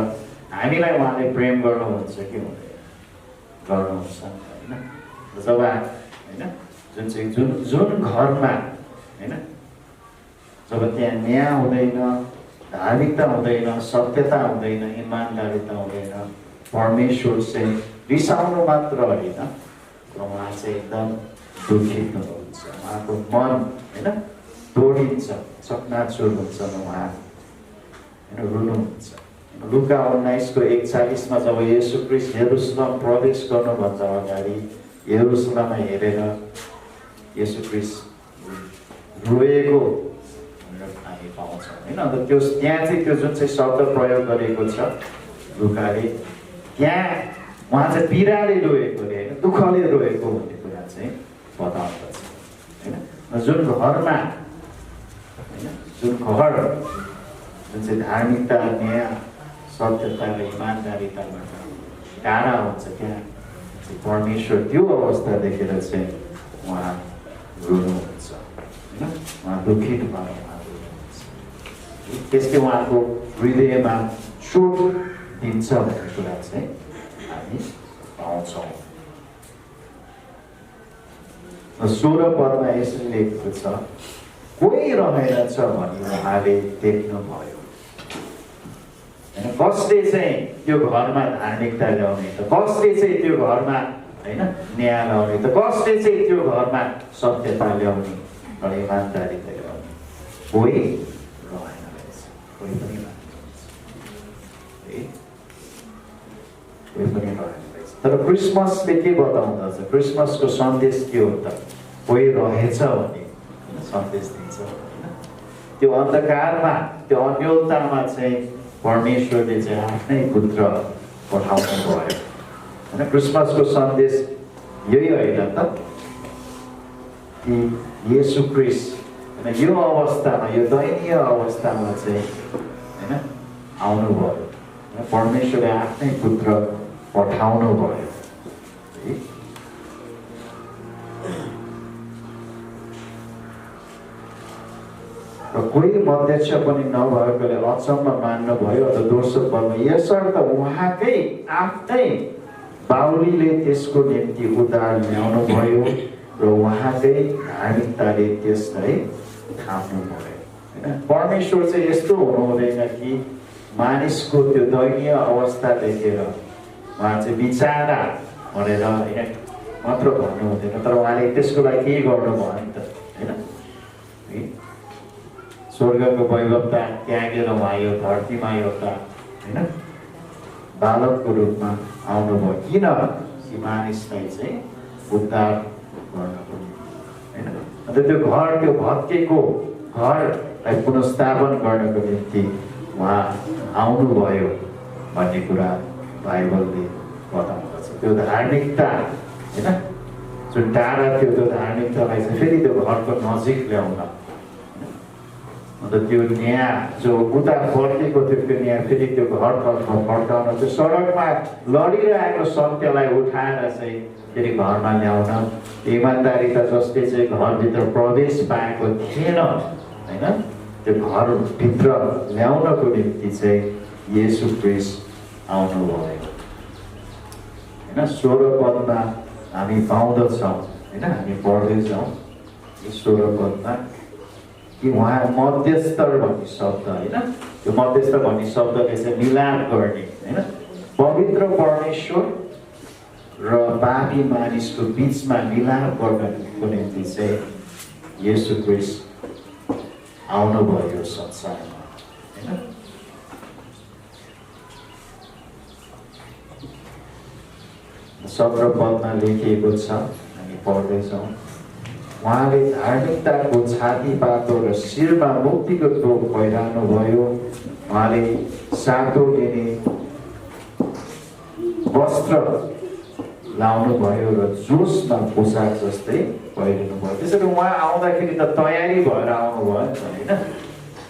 हामीलाई उहाँले प्रेम गर्नुहुन्छ कि हुँदैन गर्नुहुन्छ होइन जब होइन जुन चाहिँ जुन घरमा होइन जब त्यहाँ न्याय हुँदैन धार्मिकता हुँदैन सत्यता हुँदैन इमान्दारिता हुँदैन परमेश्वर चाहिँ रिसाउनु मात्र होइन र उहाँ चाहिँ एकदम दुखित हुनुहुन्छ उहाँको मन होइन तोडिन्छ चकनाचुर हुन्छ उहाँ होइन रुनुहुन्छ लुका 19:41 जब येशू ख्रीष्ट यरुशलेम प्रवेश गर्नुभन्दा अगाडि यरुशलेममा हेरेर येशू ख्रीष्ट रोएको भनेर हामी पाउँछौँ होइन अन्त त्यो त्यहाँ चाहिँ त्यो जुन चाहिँ शब्द प्रयोग गरेको छ लुकाले त्यहाँ उहाँ चाहिँ पीडाले रोएको अरे होइन दुःखले रोएको भन्ने कुरा चाहिँ बताउँदछ होइन जुन घरमा होइन जुन घर जुन चाहिँ धार्मिकता न्याय सत्यता र इमान्दारिताबाट टाढा हुन्छ त्यहाँ परमेश्वर त्यो अवस्था देखेर चाहिँ उहाँ रुनुहुन्छ होइन उहाँ दुखित भएर उहाँ रुनुहुन्छ त्यसले उहाँको हृदयमा चोट दिन्छ भन्ने कुरा चाहिँ हामी पाउँछौँ 16 पदमा यसरी लेखेको छ कोही रहेनछ भनी उहाँले देख्नुभयो होइन कसले चाहिँ त्यो घरमा धार्मिकता ल्याउने त कसले चाहिँ त्यो घरमा होइन न्याय ल्याउने त कसले चाहिँ त्यो घरमा सत्यता ल्याउने र इमान्दारिता ल्याउने कोही रहेन रहेछ कोही पनि कोही पनि रहेन रहेछ तर क्रिसमसले के बताउँदछ क्रिसमसको सन्देश के हो त कोही रहेछ भन्ने सन्देश दिन्छ होइन त्यो अन्धकारमा त्यो अन्योलतामा चाहिँ परमेश्वरले चाहिँ आफ्नै पुत्र पठाउनु भयो होइन क्रिसमसको सन्देश यही होइन त कि येशू ख्रीष्ट होइन यो अवस्थामा यो दयनीय अवस्थामा चाहिँ होइन आउनुभयो परमेश्वरले आफ्नै पुत्र पठाउनु भयो र कोही मध्यक्ष पनि नभएकोले अचम्म मान्नुभयो अथवा दोस्रो पदमा यसर्थ उहाँकै आफ्नै बाहुलीले त्यसको निम्ति उद्धार ल्याउनु भयो र उहाँकै धार्मिकताले त्यसलाई ठान्नु पर्यो होइन। परमेश्वर चाहिँ यस्तो हुनु हुँदैन कि मानिसको त्यो दयनीय अवस्था देखेर उहाँ चाहिँ बिचारा भनेर होइन मात्र भन्नु हुँदैन, तर उहाँले त्यसको लागि केही गर्नुभयो नि त होइन। स्वर्गको वैभवता त्यागेर उहाँ यो धरतीमा एउटा होइन बालकको रूपमा आउनुभयो। किन? कि मानिसलाई चाहिँ उद्धार गर्नको निम्ति होइन। अन्त त्यो घर, त्यो भत्केको घरलाई पुनर्स्थापन गर्नको निम्ति उहाँ आउनुभयो भन्ने कुरा बाइबलले बताउँदछ। त्यो धार्मिकता होइन जुन टाढा थियो त्यो धार्मिकतालाई चाहिँ फेरि त्यो घरको नजिक ल्याउन, अन्त त्यो न्याय जो उता फर्केको थियो त्यो न्याय फेरि त्यो घरतर्फ फर्काउन, त्यो सडकमा लडिरहेको सत्यलाई उठाएर चाहिँ फेरि घरमा ल्याउन, इमान्दारिता जसले चाहिँ घरभित्र प्रवेश पाएको थिएन होइन त्यो घरभित्र ल्याउनको निम्ति चाहिँ येशू ख्रीष्ट आउनुभयो होइन। 16 पदमा हामी पाउँदछौँ होइन, हामी पढ्दैछौँ 16 पदमा कि उहाँ मध्यस्तर भन्ने शब्द होइन, त्यो मध्यस्तर भन्ने शब्दले चाहिँ मिलाप गर्ने होइन, पवित्र परमेश्वर र पापी मानिसको बिचमा मिलाप गर्नको निम्ति चाहिँ येशू ख्रीष्ट आउनुभयो संसारमा होइन। सत्र पदमा लेखिएको छ, हामी पढ्दैछौँ, उहाँले धार्मिकताको छाती पातो र शिरमा मुक्तिको टोक पहिरानु भयो। उहाँले सातो लिने वस्त्र लाउनु भयो र जोसमा पोसाक जस्तै पहिरिनु भयो। त्यसैले उहाँ आउँदाखेरि त तयारी भएर आउनुभयो नि त होइन,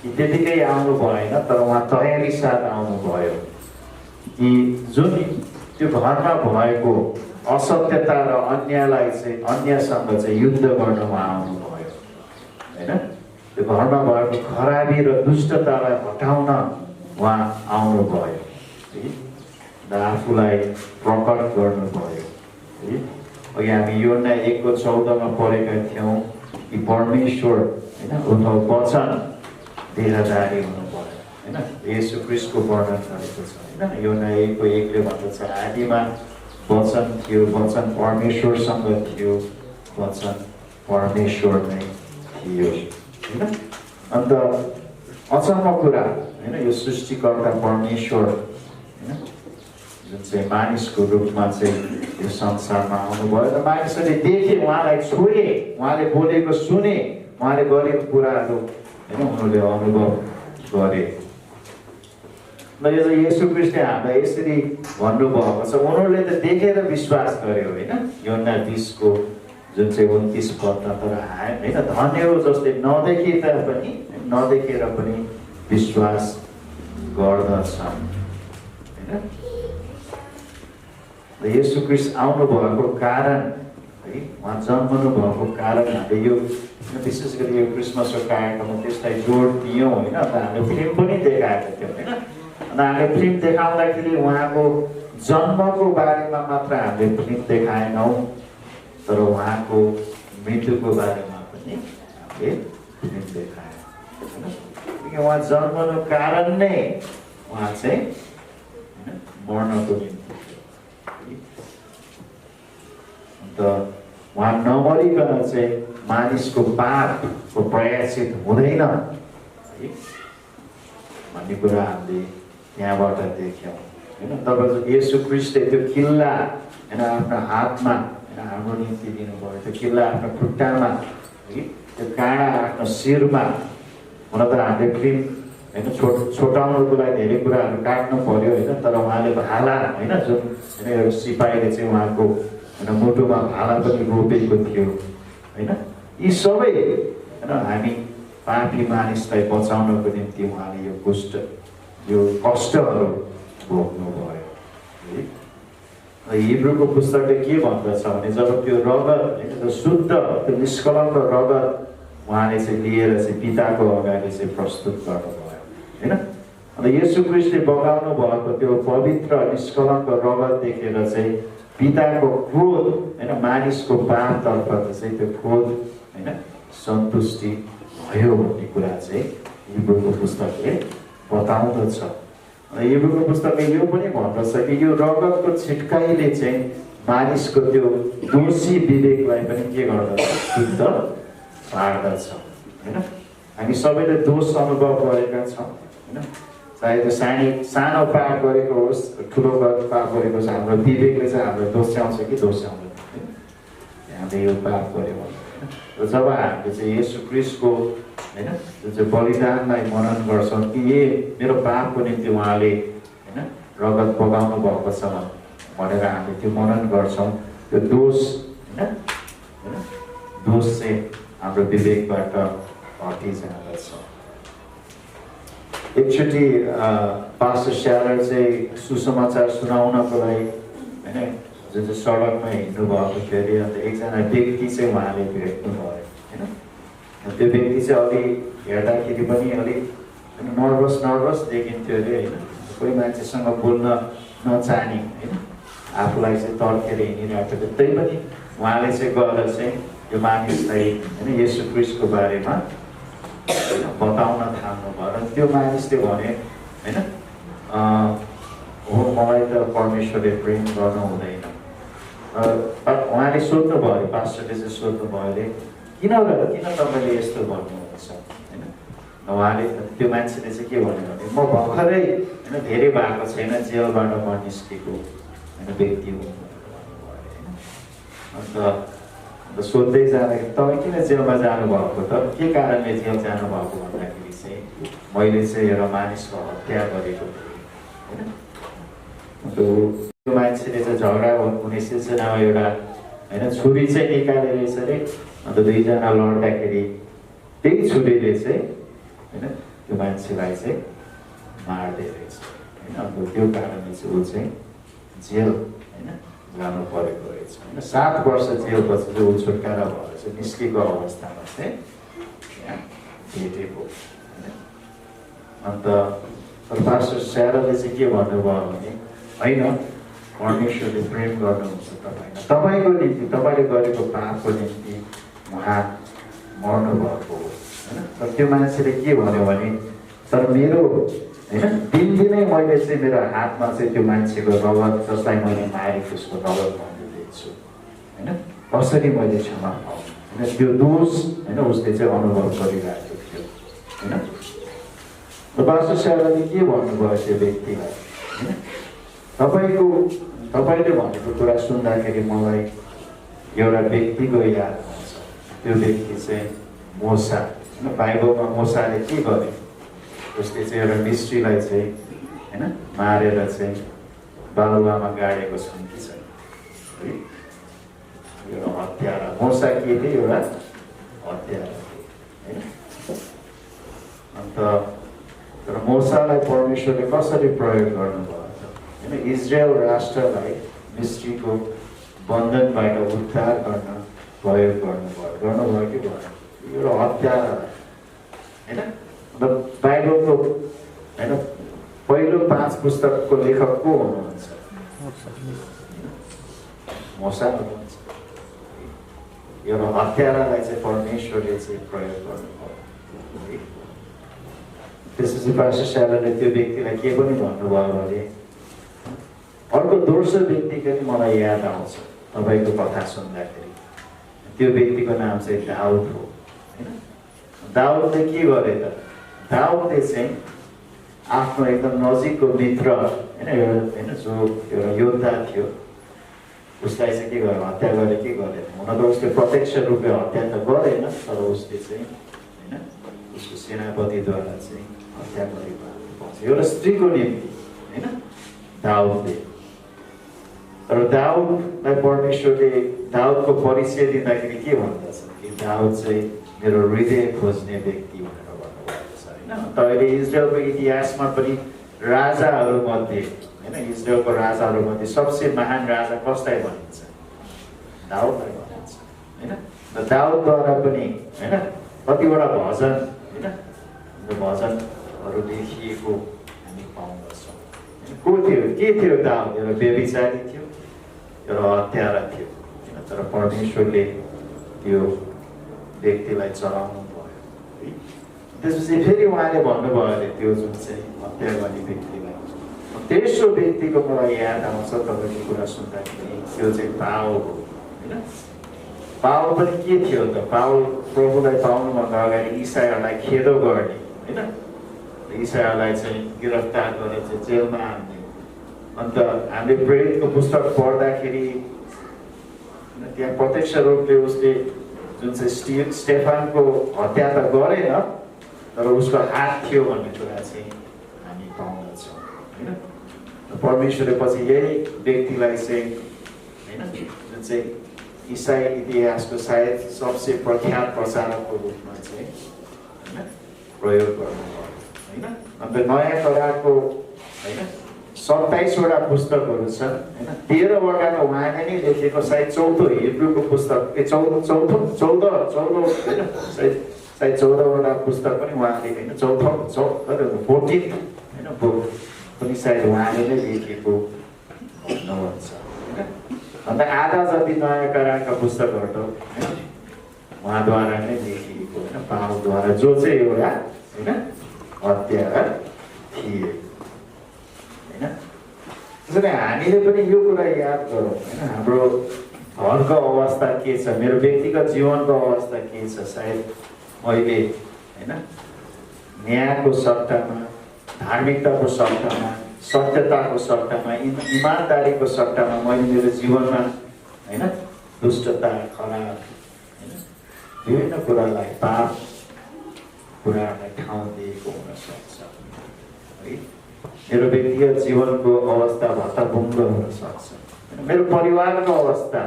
कि त्यतिकै आउनु भएन, तर उहाँ तयारी साथ आउनुभयो कि जुन त्यो घरमा भएको असत्यता र अन्यायलाई चाहिँ अन्यसँग चाहिँ युद्ध गर्न उहाँ आउनुभयो होइन। त्यो घरमा भएको खराबी र दुष्टतालाई हटाउन उहाँ आउनुभयो र आफूलाई प्रकट गर्नुभयो है। अघि हामी योना 1:14 पढेका थियौँ कि परमेश्वर होइन उनको वचन देहधारी हुनु पर्यो होइन, येशू ख्रीष्टको वर्णन गरेको छ होइन। योना 1:1ले भन्दछ आदिमा वचन थियो, वचन परमेश्वरसँग थियो, वचन परमेश्वर नै थियो होइन। अन्त अचम्म कुरा होइन, यो सृष्टिकर्ता परमेश्वर होइन जुन चाहिँ मानिसको रूपमा चाहिँ यो संसारमा आउनुभयो र मानिसहरूले देखे, उहाँलाई छोए, उहाँले बोलेको सुने, उहाँले गरेको कुराहरू होइन उनीहरूले अनुभव गरे। र यो चाहिँ येशू ख्रीष्टले हामीलाई यसरी भन्नुभएको छ, उनीहरूले त देखेर विश्वास गर्यो होइन। योना 20को जुन चाहिँ 29 पदमा, तर होइन धन्य हो जसले नदेखेर पनि विश्वास गर्दछ होइन। र येशू ख्रीष्ट आउनु भएको कारण है, उहाँ जन्मनु भएको कारण हामीले यो विशेष गरी यो क्रिसमसको कार्यक्रममा त्यसलाई जोड दियौँ होइन। अन्त हामीले फिल्म पनि देखाएको थियौँ होइन। अन्त हामीले फिल्म देखाउँदाखेरि उहाँको जन्मको बारेमा मात्र हामीले फिल्म देखाएनौँ, तर उहाँको मृत्युको बारेमा पनि हामीले फिल्म देखायौँ होइन। उहाँ जन्मनु कारण नै उहाँ चाहिँ मर्नको निम्ति, अन्त उहाँ नमरिकन चाहिँ मानिसको पापको प्रयासित हुँदैन भन्ने कुरा हामीले त्यहाँबाट देख्यौँ होइन। तब येशू ख्रीष्टले त्यो किल्ला होइन आफ्नो हातमा होइन हाम्रो निम्ति दिनुभयो, त्यो किल्ला आफ्नो खुट्टामा है, त्यो काँडा आफ्नो शिरमा। हुन त हामीले फिल्म होइन छोटाउनुको लागि धेरै कुराहरू काट्नु पर्यो होइन, तर उहाँले भाला होइन जुन होइन एउटा सिपाहीले चाहिँ उहाँको होइन मुटुमा भाला पनि रोपेको थियो होइन। यी सबै होइन हामी पापी मानिसलाई बचाउनको निम्ति उहाँले यो कष्टहरू भोग्नुभयो है। हिब्रूको पुस्तकले के भन्दछ भने जब त्यो रगत होइन त्यो शुद्ध त्यो निष्कलङ्क रगत उहाँले चाहिँ लिएर चाहिँ पिताको अगाडि चाहिँ प्रस्तुत गर्नुभयो होइन। अन्त येशू ख्रीष्टले बगाउनु भएको त्यो पवित्र निष्कलङ्क रगत देखेर चाहिँ पिताको क्रोध होइन मानिसको पापतर्फ चाहिँ त्यो क्रोध होइन सन्तुष्टि भयो भन्ने कुरा चाहिँ हिब्रूको पुस्तकले बताउँदछ। हिब्रूको पुस्तकले यो पनि भन्दछ कि यो रगतको छिटकाइले चाहिँ मानिसको त्यो दोषी विवेकलाई पनि के गर्दछ, शुद्ध पार्दछ होइन। हामी सबैले दोष अनुभव गरेका छौँ होइन, चाहे त्यो सानो पाप गरेको होस्, ठुलो पाप गरेको होस्, हाम्रो विवेकले चाहिँ हाम्रो दोस्याउँछ कि दोस्याउँदैन, हामीले यो पाप गऱ्यो भने। र जब हामीले चाहिँ येशू क्रिस्टको होइन जुन चाहिँ बलिदानलाई मनन गर्छौँ कि मेरो पापको निम्ति उहाँले होइन रगत बगाउनु भएको छ भनेर हामीले त्यो मनन गर्छौँ, त्यो दोष होइन दोष चाहिँ हाम्रो विवेकबाट हटिजाँदछ। एकचोटि पास्टर स्यालर चाहिँ सुसमाचार सुनाउनको लागि होइन जुन चाहिँ सडकमा हिँड्नु भएको थियो अरे, अन्त एकजना व्यक्ति चाहिँ उहाँले भेट्नु भयो होइन। त्यो व्यक्ति चाहिँ अलि हेर्दाखेरि पनि अलिक नर्भस देखिन्थ्यो अरे होइन, कोही मान्छेसँग बोल्न नचाहने होइन, आफूलाई चाहिँ तर्केर हिँडिरहेको थियो। त्यही पनि उहाँले चाहिँ गएर चाहिँ यो मानिसलाई होइन येशू क्रिस्टको बारेमा बताउन थाल्नुभयो। र त्यो मानिसले भने होइन हो मलाई त परमेश्वरले प्रेम गर्नु हुँदैन। उहाँले सोध्नुभयो अरे, पास्टरले चाहिँ सोध्नुभयो अरे किन तपाईँले यस्तो गर्नुहुन्छ होइन। उहाँले त्यो मान्छेले चाहिँ के भन्यो भने म भर्खरै होइन धेरै भएको छैन जेलबाट म निस्केको होइन व्यक्ति हो। अन्त सोध्दै जाँदाखेरि तपाईँ किन जेलमा जानुभएको त, के कारणले जेल जानुभएको भन्दाखेरि चाहिँ मैले चाहिँ एउटा मानिसको हत्या गरेको थिएँ होइन। त्यो मान्छेले चाहिँ झगडा हुने सिलसिलामा एउटा होइन छुरी चाहिँ निकालेर रहेछ अरे, अन्त दुईजना लड्दाखेरि त्यही छुरीले चाहिँ होइन त्यो मान्छेलाई चाहिँ मार्दै रहेछ होइन। अन्त त्यो कारणले चाहिँ ऊ चाहिँ जेल होइन जानु परेको रहेछ होइन। 7 वर्ष जेलपछि चाहिँ ऊ छुटकारा भएर चाहिँ निस्केको अवस्थामा चाहिँ यहाँ भेटेको होइन। अन्त पास्टर स्यालरले चाहिँ के भन्नुभयो भने होइन परमेश्वरले प्रेम गर्नुहुन्छ तपाईँलाई, तपाईँको निम्ति तपाईँले गरेको पापको निम्ति उहाँ मर्नुभएको हो होइन। र त्यो मान्छेले के भन्यो भने तर मेरो होइन दिनदिनै मैले चाहिँ मेरो हातमा चाहिँ त्यो मान्छेको रगत जसलाई मैले मारेको उसको रगत भन्दैछु होइन, कसरी मैले क्षमा पाऊँ होइन। त्यो दोष होइन उसले चाहिँ अनुभव गरिरहेको थियो होइन। र पास्टर स्यालरले के भन्नुभयो त्यो व्यक्तिलाई होइन, तपाईँले भनेको कुरा सुन्दाखेरि मलाई एउटा व्यक्तिको याद आउँछ। त्यो व्यक्ति चाहिँ मोसा होइन। बाइबलमा मोसाले के गर्यो, उसले चाहिँ एउटा मिस्ट्रीलाई चाहिँ होइन मारेर चाहिँ बालुवामा गाडेको छन् कि छैन, एउटा हत्यारा। मोसा के थियो, एउटा हत्यारा होइन। अन्त तर मोसालाई परमेश्वरले कसरी प्रयोग गर्नुभयो होइन, इजरायल राष्ट्रलाई मिस्ट्रीको बन्धनबाट उद्धार गर्न प्रयोग गर्नुभयो कि भएन, एउटा हत्यारा होइन। बाइबलको होइन पहिलो 5 पुस्तकको लेखक को हुनुहुन्छ, मोसा हुनुहुन्छ। एउटा हत्यारालाई चाहिँ परमेश्वरले चाहिँ प्रयोग गर्नुभयो। त्यसपछि पास्टर स्यालरले त्यो व्यक्तिलाई के पनि भन्नुभयो भने अर्को दोस्रो व्यक्तिको पनि मलाई याद आउँछ तपाईँको कथा सुन्दाखेरि। त्यो व्यक्तिको नाम चाहिँ दाउद हो होइन। दाउदले के गरे त, दाउदले चाहिँ आफ्नो एकदम नजिकको मित्र होइन होइन जो एउटा योद्धा थियो उसलाई चाहिँ के गर्यो, हत्या गरे कि गरेन। हुन त उसले प्रत्यक्ष रूपले हत्या त गरेन, तर उसले चाहिँ होइन उसको सेनापतिद्वारा चाहिँ हत्या गरेको एउटा स्त्रीको निम्ति होइन दाउदले। तर दाउदलाई परमेश्वरले दाउदको परिचय दिँदाखेरि के भन्दछ कि दाउद चाहिँ मेरो हृदय खोज्ने व्यक्ति भनेर भन्नुभएको छ होइन। त अहिले इजरायलको इतिहासमा पनि राजाहरूमध्ये होइन इजरायलको राजाहरूमध्ये सबसे महान राजा कसलाई भनिन्छ, दाउदलाई भनिन्छ होइन। र दाउदद्वारा पनि होइन कतिवटा भजन होइन भजनहरू लेखिएको हामी पाउँदछौँ। को थियो, के थियो दाउद, एउटा व्यभिचारी थियो, एउटा हत्यारा थियो होइन। तर परमेश्वरले त्यो व्यक्तिलाई चलाउनु भयो। त्यसपछि फेरि उहाँले भन्नुभयो अरे त्यो जुन चाहिँ हत्या गर्ने व्यक्तिलाई तेस्रो व्यक्तिको मलाई याद आउँछ तपाईँको कुरा सुन्दाखेरि त्यो चाहिँ पाओ हो होइन पाओ पनि के थियो त पाओ प्रभुलाई पाउनुभन्दा अगाडि इसाईहरूलाई खेदो गर्ने होइन इसाईहरूलाई चाहिँ गिरफ्तार गरेर चाहिँ जेलमा हाल्ने अन्त हामीले प्रेरितको पुस्तक पढ्दाखेरि त्यहाँ प्रत्यक्ष रूपले उसले जुन चाहिँ स्टेफानको हत्या त गरेन तर उसको हात थियो भन्ने कुरा चाहिँ हामी पाउँदछौँ होइन परमेश्वरले पछि यही व्यक्तिलाई चाहिँ होइन जुन चाहिँ इसाई इतिहासको सायद सबसे प्रख्यात प्रचारकको रूपमा चाहिँ होइन प्रयोग गर्नुभयो होइन अन्त नयाँ करारको होइन 27वटा पुस्तकहरू छन् होइन 13वटामा उहाँले नै लेखेको सायद चौथो हिब्रूको पुस्तक चौधो होइन सायद 14वटा पुस्तक पनि उहाँले होइन 14 होइन बुक पनि सायद उहाँले नै लेखेको हुनुहुन्छ होइन अन्त आधा जति नयाँ करारका पुस्तकहरू होइन उहाँद्वारा नै लेखिएको होइन पावलद्वारा जो चाहिँ एउटा होइन हत्यारा थिए होइन त्यसैले हामीले पनि यो कुरा याद गरौँ होइन हाम्रो घरको अवस्था के छ मेरो व्यक्तिगत जीवनको अवस्था के छ सायद मैले होइन न्यायको सट्टामा धार्मिकताको सट्टामा सत्यताको सट्टामा इमान्दारीको सट्टामा मैले मेरो जीवनमा होइन दुष्टता खराब होइन विभिन्न कुरालाई पाप कुराहरूलाई ठाउँ दिएको हुनसक्छ है मेरो व्यक्तिगत जीवनको अवस्था भत्ताभुङ्ग हुन सक्छ मेरो परिवारको अवस्था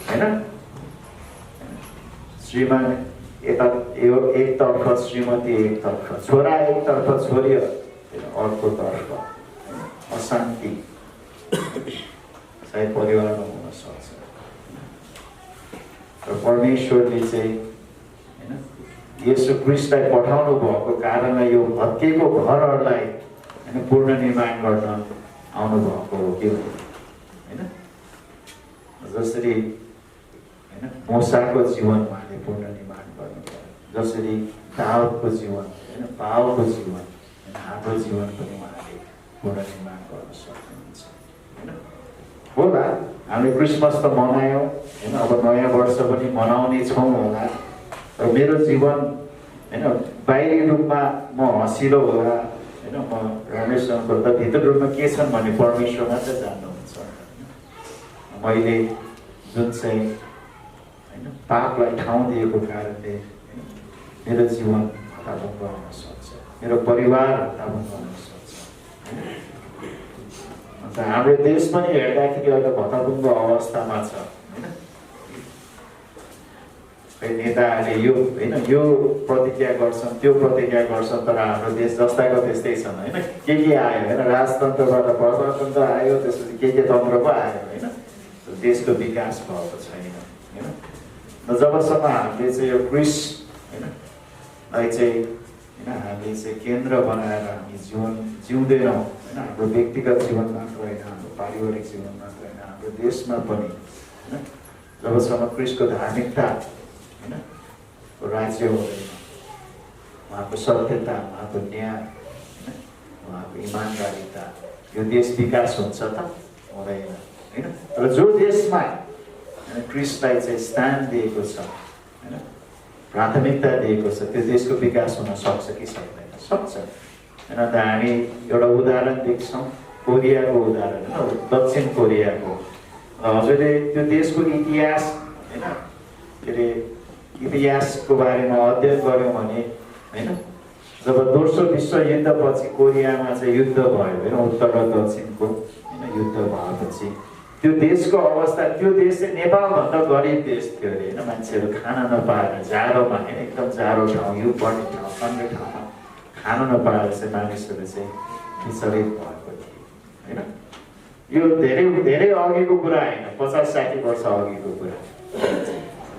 होइन श्रीमान एकतर्फ श्रीमती एकतर्फ छोरा एकतर्फ छोरी अर्कोतर्फ अशान्ति सायद परिवारमा हुन सक्छ र परमेश्वरले चाहिँ होइन येशू क्रिस्टलाई पठाउनु भएको कारणले यो भत्किएको घरहरूलाई होइन पुनर्निर्माण गर्न आउनुभएको हो कि होइन जसरी होइन मोसाको जीवन उहाँले पुनर्निर्माण गर्नुभयो जसरी दाउदको जीवन होइन पावलको जीवन होइन हाम्रो जीवन पनि उहाँले पुनर्निर्माण गर्न सक्नुहुन्छ होइन होला हामीले क्रिसमस त मनायौँ होइन अब नयाँ वर्ष पनि मनाउने छौँ होला र मेरो जीवन होइन बाहिरी रूपमा म हँसिलो होला होइन म रमेशसँग त भित्र रूपमा के छन् भन्ने परमेश्वर मात्रै जान्नुहुन्छ मैले जुन चाहिँ होइन पापलाई ठाउँ दिएको कारणले मेरो जीवन हताभङ्ग हुन सक्छ मेरो परिवार हताभङ्ग हुन सक्छ अन्त हाम्रो देश पनि हेर्दाखेरि अहिले भत्ताभङ्ग अवस्थामा छ होइन नेताहरूले यो होइन यो प्रतिज्ञा गर्छन् त्यो प्रतिज्ञा गर्छन् तर हाम्रो देश जस्ताको त्यस्तै छन् होइन के आयो होइन राजतन्त्रबाट प्रजातन्त्र आयो त्यसपछि के तन्त्र पो आयो होइन देशको विकास भएको छैन होइन जबसम्म हामीले चाहिँ यो क्रिस्टलाई चाहिँ होइन हामीले चाहिँ केन्द्र बनाएर हामी जीवन जिउँदैनौँ होइन हाम्रो व्यक्तिगत जीवन मात्र होइन हाम्रो पारिवारिक जीवन मात्र होइन हाम्रो देशमा पनि होइन जबसम्म क्रिस्टको धार्मिकता होइन राज्य हुँदैन उहाँको सत्यता उहाँको न्याय होइन उहाँको इमान्दारिता यो देश विकास हुन्छ त हुँदैन होइन तर जो देशमा क्रिस्टलाई चाहिँ स्थान दिएको छ होइन प्राथमिकता दिएको छ त्यो देशको विकास हुन सक्छ कि सक्दैन सक्छ होइन अन्त हामी एउटा उदाहरण देख्छौँ कोरियाको उदाहरण होइन दक्षिण कोरियाको हजुरले त्यो देशको इतिहास होइन के अरे इतिहासको बारेमा अध्ययन गऱ्यौँ भने होइन जब दोस्रो विश्वयुद्धपछि कोरियामा चाहिँ युद्ध भयो होइन उत्तर र दक्षिणको होइन युद्ध भएपछि त्यो देशको अवस्था त्यो देश चाहिँ नेपालभन्दा गरिब देश थियो अरे होइन मान्छेहरू खान नपाएर जाडोमा होइन एकदम जाडो ठाउँ हिउँ पर्ने ठाउँ ठन्डो ठाउँमा खान नपाएर चाहिँ मानिसहरू चाहिँ विचलित भएको थियो होइन यो धेरै धेरै अघिको कुरा होइन 50-60 वर्ष अघिको कुरा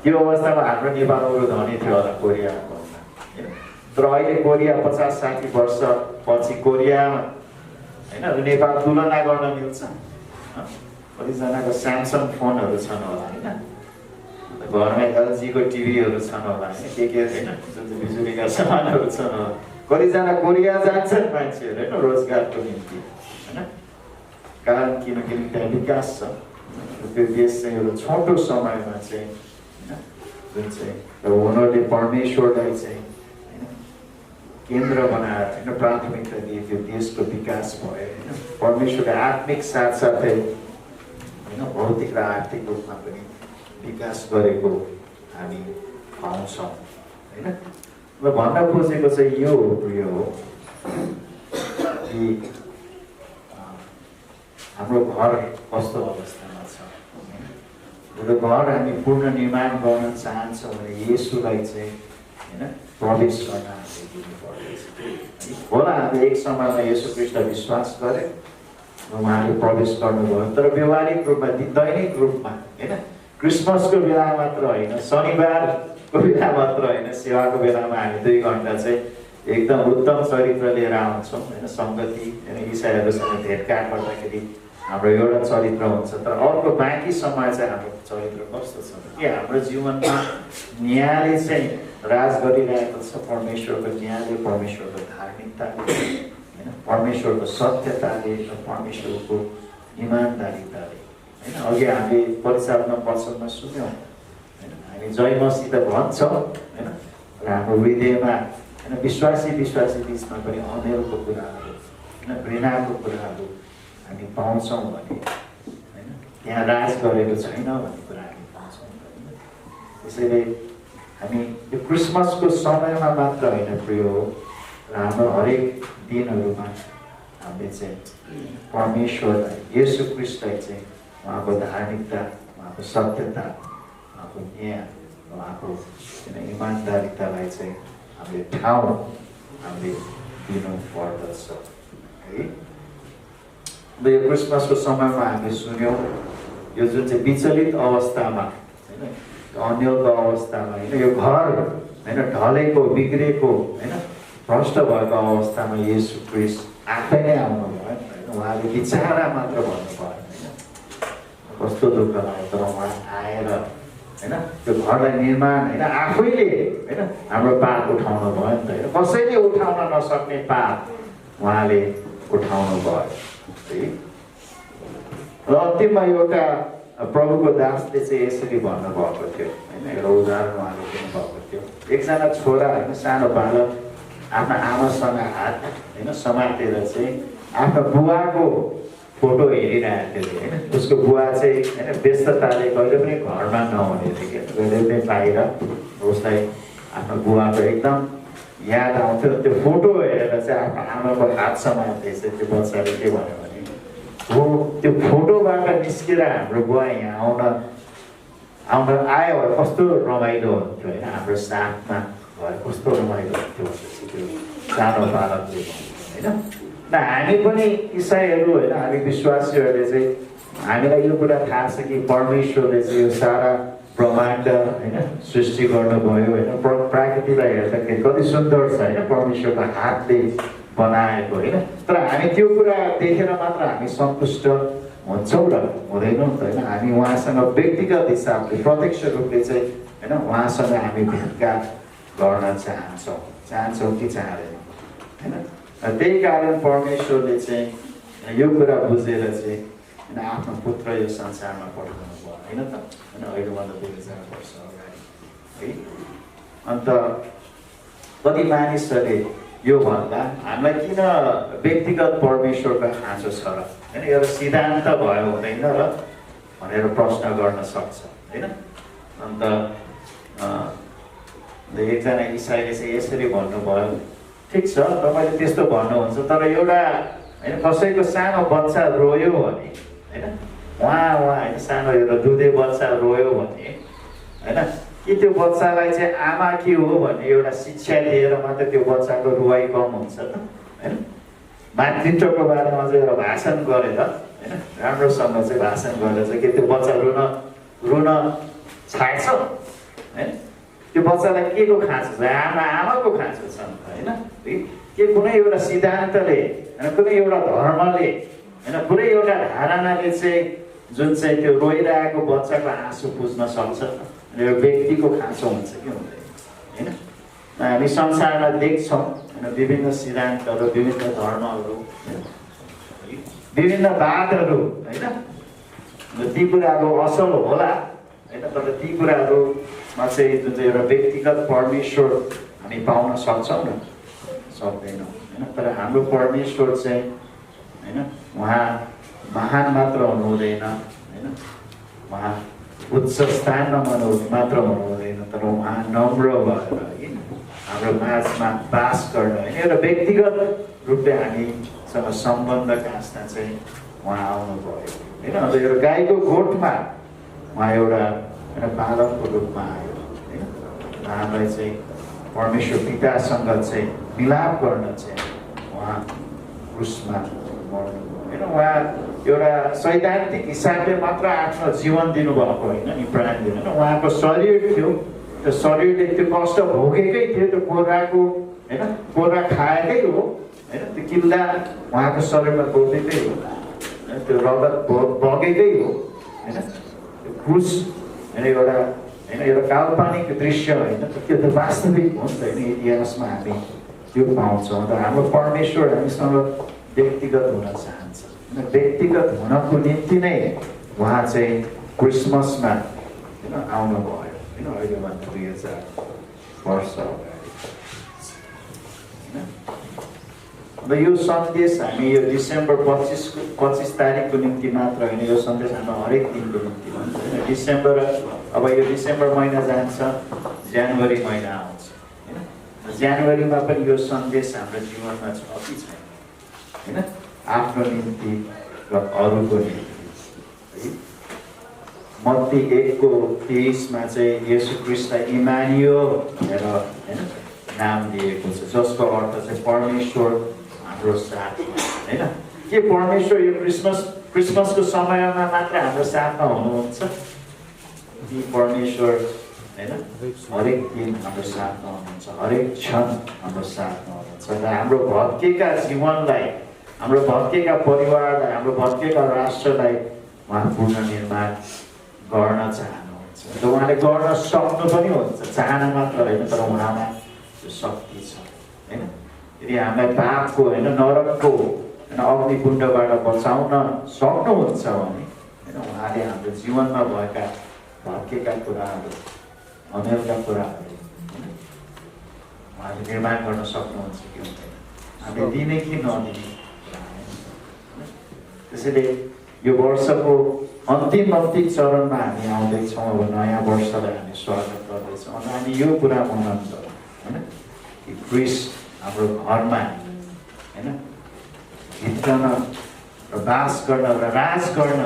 त्यो अवस्थामा हाम्रो नेपालहरू धनी थियो होला कोरियाको होइन तर अहिले कोरिया 50-60 वर्ष पछि कोरियामा होइन नेपाल तुलना गर्न मिल्छ कतिजनाको स्यामसङ फोनहरू छन् होला होइन घरमा एलजीको टिभीहरू छन् होला होइन के होइन जुन चाहिँ बिजुलीका सामानहरू छन् होला कतिजना कोरिया जान्छन् मान्छेहरू होइन रोजगारको निम्ति होइन कारण किनकि त्यहाँ विकास छ त्यो देश चाहिँ एउटा छोटो समयमा चाहिँ होइन जुन चाहिँ उनीहरूले परमेश्वरलाई चाहिँ होइन केन्द्र बनाएर होइन प्राथमिकता दिए त्यो देशको विकास भयो होइन परमेश्वरले आत्मिक साथसाथै होइन भौतिक र आर्थिक रूपमा पनि विकास गरेको हामी पाउँछौँ होइन र भन्न खोजेको चाहिँ यो हो कि हाम्रो घर कस्तो अवस्थामा छ हाम्रो घर हामी पूर्ण निर्माण गर्न चाहन्छौँ भने येशूलाई चाहिँ होइन प्रवेश गर्न हामीले दिनुपर्नेछ होला हामीले एक समयमा येशू ख्रीष्टलाई विश्वास गरे उहाँले प्रवेश गर्नुभयो तर व्यवहारिक रूपमा दैनिक रूपमा होइन क्रिसमसको बेला मात्र होइन शनिबारको बेला मात्र होइन सेवाको बेलामा हामी 2 घन्टा चाहिँ एकदम उत्तम चरित्र लिएर आउँछौँ होइन सङ्गति होइन इसाईहरूसँग भेटघाट गर्दाखेरि हाम्रो एउटा चरित्र हुन्छ तर अर्को बाँकी समय चाहिँ हाम्रो चरित्र कस्तो छ कि हाम्रो जीवनमा न्यायले चाहिँ राज गरिरहेको छ परमेश्वरको न्यायले परमेश्वरको धार्मिकताले होइन परमेश्वरको सत्यताले र परमेश्वरको इमान्दारिताले होइन अघि हामी परिचालना पक्षमा सुन्यौँ होइन हामी जय मसीह त भन्छौँ होइन र हाम्रो हृदयमा होइन विश्वासी बिचमा पनि अनेलको कुराहरू होइन घृणाको कुराहरू हामी पाउँछौँ भने होइन त्यहाँ राज गरेको छैन भन्ने कुरा हामी पाउँछौँ होइन त्यसैले हामी यो क्रिसमसको समयमा मात्र होइन प्रिय हो र हाम्रो हरेक दिनहरूमा हामीले चाहिँ परमेश्वरलाई येशू ख्रीष्टलाई चाहिँ उहाँको धार्मिकता उहाँको सत्यता उहाँको न्याय उहाँको इमान्दारितालाई चाहिँ हामीले ठाउँ हामीले दिनु पर्दछ है र यो क्रिसमसको समयमा हामीले सुन्यौँ यो जुन चाहिँ विचलित अवस्थामा होइन अन्यलको अवस्थामा होइन यो घर होइन ढलेको बिग्रेको होइन भ्रष्ट भएको अवस्थामा येशू ख्रीष्ट आफै नै आउनुभयो होइन उहाँले बिचारा मात्र भन्नुभयो होइन कस्तो दुःख लाग्यो तर उहाँ आएर होइन त्यो घरलाई निर्माण होइन आफैले होइन हाम्रो पाप उठाउनु भयो नि त होइन कसैले उठाउन नसक्ने पाप उहाँले उठाउनु भयो है र अन्तिममा एउटा प्रभुको दासले चाहिँ यसरी भन्नुभएको थियो होइन एउटा उदाहरण उहाँले दिनुभएको थियो एकजना छोरा होइन सानो बालक आफ्नो आमासँग हात होइन समातेर चाहिँ आफ्नो बुवाको फोटो हेरिरहेको थियो होइन उसको बुवा चाहिँ होइन व्यस्तताले कहिले पनि घरमा नहुने थियो कि कहिले पनि बाहिर उसलाई आफ्नो बुवाको एकदम याद आउँथ्यो त्यो फोटो हेरेर चाहिँ आफ्नो आमाको हात समातेछ त्यो बच्चाले के भन्यो भने हो त्यो फोटोबाट निस्केर हाम्रो बुवा यहाँ आउन आयो भए कस्तो रमाइलो हुन्थ्यो होइन हाम्रो साथमा भए कस्तो रमाइलो हुन्थ्यो भनेपछि त्यो सानो बालकले होइन र हामी पनि इसाईहरू होइन हामी विश्वासीहरूले चाहिँ हामीलाई यो कुरा थाहा छ कि परमेश्वरले चाहिँ यो सारा ब्रह्माण्ड होइन सृष्टि गर्नुभयो होइन प्रकृतिलाई हेर्दाखेरि कति सुन्दर छ होइन परमेश्वरको हातले बनाएको होइन तर हामी त्यो कुरा देखेर मात्र हामी सन्तुष्ट हुन्छौँ र हुँदैनौँ त होइन हामी उहाँसँग व्यक्तिगत हिसाबले प्रत्यक्ष रूपले चाहिँ होइन उहाँसँग हामी भेटघाट गर्न चाहन्छौँ कि चाहँदैनौँ होइन त्यही कारण परमेश्वरले चाहिँ यो कुरा बुझेर चाहिँ होइन आफ्नो पुत्र यो संसारमा पठाउनु भयो होइन त होइन अहिलेभन्दा 2000 वर्ष अगाडि है अन्त कति मानिसहरूले यो भन्दा हामीलाई किन व्यक्तिगत परमेश्वरको खाँचो छ र होइन एउटा सिद्धान्त भयो हुँदैन र भनेर प्रश्न गर्न सक्छ होइन अन्त एकजना इसाईले चाहिँ यसरी भन्नुभयो ठिक छ तपाईँले त्यस्तो भन्नुहुन्छ तर एउटा होइन कसैको सानो बच्चा रोयो भने होइन उहाँ होइन सानो एउटा दुधे बच्चा रोयो भने होइन कि त्यो बच्चालाई चाहिँ आमा के हो भन्ने एउटा शिक्षा दिएर मात्रै त्यो बच्चाको रुवाई कम हुन्छ त होइन मातृत्वको बारेमा चाहिँ एउटा भाषण गरेर होइन राम्रोसँग चाहिँ भाषण गरेर चाहिँ के त्यो बच्चा रुन छाड्छ होइन त्यो बच्चालाई के को खाँचो छ आमाको खाँचो छ होइन के कुनै एउटा सिद्धान्तले होइन कुनै एउटा धर्मले होइन कुनै एउटा धारणाले चाहिँ जुन चाहिँ त्यो रोइरहेको बच्चाको आँसु बुझ्न सक्छ यो व्यक्तिको खाँचो हुन्छ कि हुँदैन होइन हामी संसारमा देख्छौँ होइन विभिन्न सिद्धान्तहरू विभिन्न धर्महरू विभिन्न वादहरू होइन ती कुराहरू असल होला होइन तर ती कुराहरूमा चाहिँ जुन चाहिँ एउटा व्यक्तिगत परमेश्वर हामी पाउन सक्छौँ न सक्दैनौँ होइन तर हाम्रो परमेश्वर चाहिँ होइन उहाँ महान मात्र हुनु हुँदैन होइन उहाँ उच्च स्थानमा मात्र हुनु हुँदैन तर उहाँ नम्र भएर हाम्रो माझमा बास गर्न होइन एउटा व्यक्तिगत रूपले हामीसँग सम्बन्ध गाँच्न चाहिँ उहाँ आउनुभयो होइन अन्त एउटा गाईको गोठमा उहाँ एउटा बालकको रूपमा आयो होइन हामीलाई चाहिँ परमेश्वर पितासँग चाहिँ मिलाप गर्न चाहिँ उहाँ क्रुसमा मर्नुभयो होइन उहाँ एउटा सैद्धान्तिक हिसाबले मात्र आफ्नो जीवन दिनुभएको होइन नि प्राण दिनु होइन उहाँको शरीर थियो त्यो शरीरले त्यो कष्ट भोगेकै थियो त्यो कोराको होइन कोरा खाएकै हो होइन त्यो किल्ला उहाँको शरीरमा बोकेकै हो त्यो रगत बगेकै हो होइन त्यो क्रुस होइन एउटा काल्पनिक दृश्य होइन त्यो त वास्तविक हो नि त होइन इतिहासमा हामी त्यो पाउँछौँ र हाम्रो परमेश्वर हामीसँग व्यक्तिगत हुन चाहन्छ होइन व्यक्तिगत हुनको निम्ति नै उहाँ चाहिँ क्रिसमसमा होइन आउनुभयो होइन अहिलेभन्दा 2000 वर्ष अगाडि अब यो सन्देश हामी यो डिसेम्बर 25 तारिकको निम्ति मात्र होइन यो सन्देश हाम्रो हरेक दिनको निम्ति भन्छ होइन डिसेम्बर अब यो डिसेम्बर महिना जान्छ जनवरी महिना आउँछ होइन जनवरीमा पनि यो सन्देश हाम्रो जीवनमा छ कि छैन होइन आफ्नो निम्ति र अरूको निम्ति है मत्ती 1:23 चाहिँ येशू ख्रीष्टलाई इमानियो भनेर होइन नाम दिएको छ जसको अर्थ चाहिँ परमेश्वर हाम्रो साथ होइन के परमेश्वर यो क्रिसमसको समयमा मात्र हाम्रो साथमा हुनुहुन्छ कि परमेश्वर होइन हरेक दिन हाम्रो साथमा हुनुहुन्छ हरेक क्षण हाम्रो साथमा हुनुहुन्छ र हाम्रो भत्केका जीवनलाई हाम्रो भत्केका परिवारलाई हाम्रो भत्केका राष्ट्रलाई उहाँ पुनर्निर्माण गर्न चाहनुहुन्छ र उहाँले गर्न सक्नु पनि हुन्छ चाहना मात्र होइन तर उहाँमा त्यो शक्ति छ होइन यदि हामीलाई पापको होइन नरकको होइन अग्निकुण्डबाट बचाउन सक्नुहुन्छ भने होइन उहाँले हाम्रो जीवनमा भएका भत्केका कुराहरू अमेलका कुराहरू होइन उहाँले निर्माण गर्न सक्नुहुन्छ कि हुँदैन हामीले दिने कि नदिने त्यसैले यो वर्षको अन्तिम चरणमा हामी आउँदैछौँ अब नयाँ वर्षलाई हामी स्वागत गर्दैछौँ अनि हामी यो कुरा मनन गरौँ होइन कि क्रिस्ट हाम्रो घरमा होइन भित्रन र बास गर्न र राज गर्न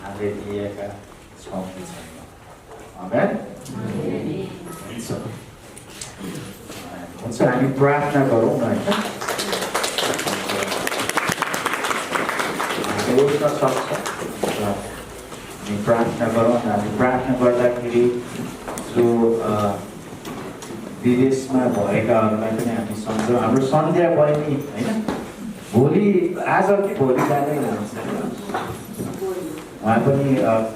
हामीले दिएका छौँ कि छैन आमेन हुन्छ हामी प्रार्थना गरौँ न होइन हामी उठ्न सक्छ हामी प्रार्थना गरौँ न हामी प्रार्थना गर्दाखेरि जो विदेशमा भएकाहरूलाई पनि हामी सम्झौँ हाम्रो सन्ध्या बहिनी होइन भोलि आज कि भोलि जाँदै हुनुहुन्छ उहाँ पनि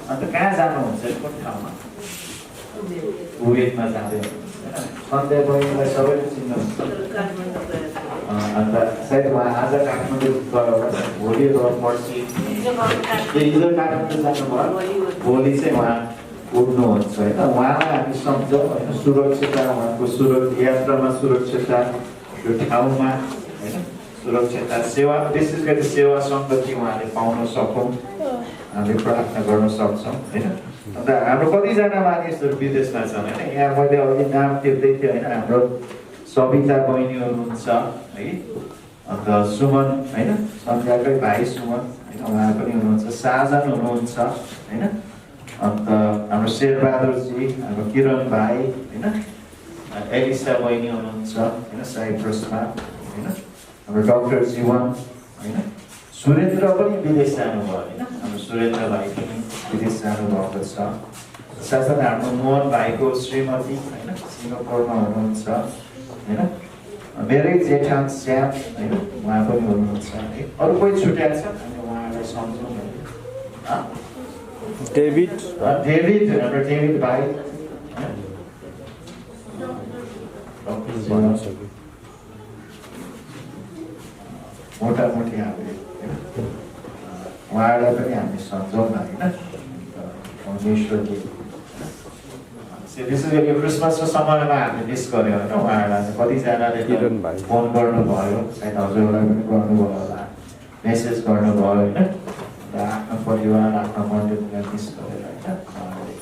अन्त कहाँ जानुहुन्छ कुन ठाउँमा कुवेतमा जाँदै हुनुहुन्छ सन्ध्या बहिनीलाई सबैले चिन्नुहुन्छ अन्त सायद उहाँ आज काठमाडौँ गएर भोलि र पर्सि हिजो काठमाडौँ जानुभयो भोलि चाहिँ उहाँ उठ्नुहुन्छ होइन उहाँलाई हामी सम्झौँ होइन सुरक्षितता उहाँको यात्रामा सुरक्षितता यो ठाउँमा होइन सुरक्षितता सेवा विशेष गरी सेवा सङ्गति उहाँले पाउन सकौँ हामीले प्रार्थना गर्न सक्छौँ होइन अन्त हाम्रो कतिजना मानिसहरू विदेशमा छन् होइन यहाँ मैले अघि नाम तिर्दै थिएँ होइन हाम्रो सविता बहिनी हुनुहुन्छ है अन्त सुमन होइन सन्ध्याकै भाइ सुमन होइन उहाँ पनि हुनुहुन्छ साजन हुनुहुन्छ होइन अन्त हाम्रो शेरबहादुरजी हाम्रो किरण भाइ होइन एलिसा बहिनी हुनुहुन्छ होइन साइप्रसमा होइन हाम्रो डाक्टर जीवन होइन सुरेन्द्र पनि विदेश जानुभयो होइन हाम्रो सुरेन्द्र भाइ पनि विदेश जानुभएको छ साथसाथै हाम्रो मोहन भाइको श्रीमती होइन सिङ्गापुरमा हुनुहुन्छ होइन मेरै जेठान श्याम होइन उहाँ पनि हुनुहुन्छ है अरू कोही छुट्याएको छ हामी उहाँलाई सम्झौँ डेभिड हाम्रो डेभिड भाइ होइन भन्न सक्यो मोटामोटी हामीले उहाँहरूलाई पनि हामी सम्झौँ होइन परमेश्वरले विशेष गरी क्रिसमसको समयमा हामीले मिस गऱ्यो होइन उहाँहरूलाई कतिजनाले किरण भाइ। फोन गर्नुभयो सायद हजुरहरूलाई पनि गर्नुभयो होला मेसेज गर्नुभयो होइन र आफ्नो परिवार आफ्नो मण्डलीलाई मिस गरेर होइन उहाँहरूले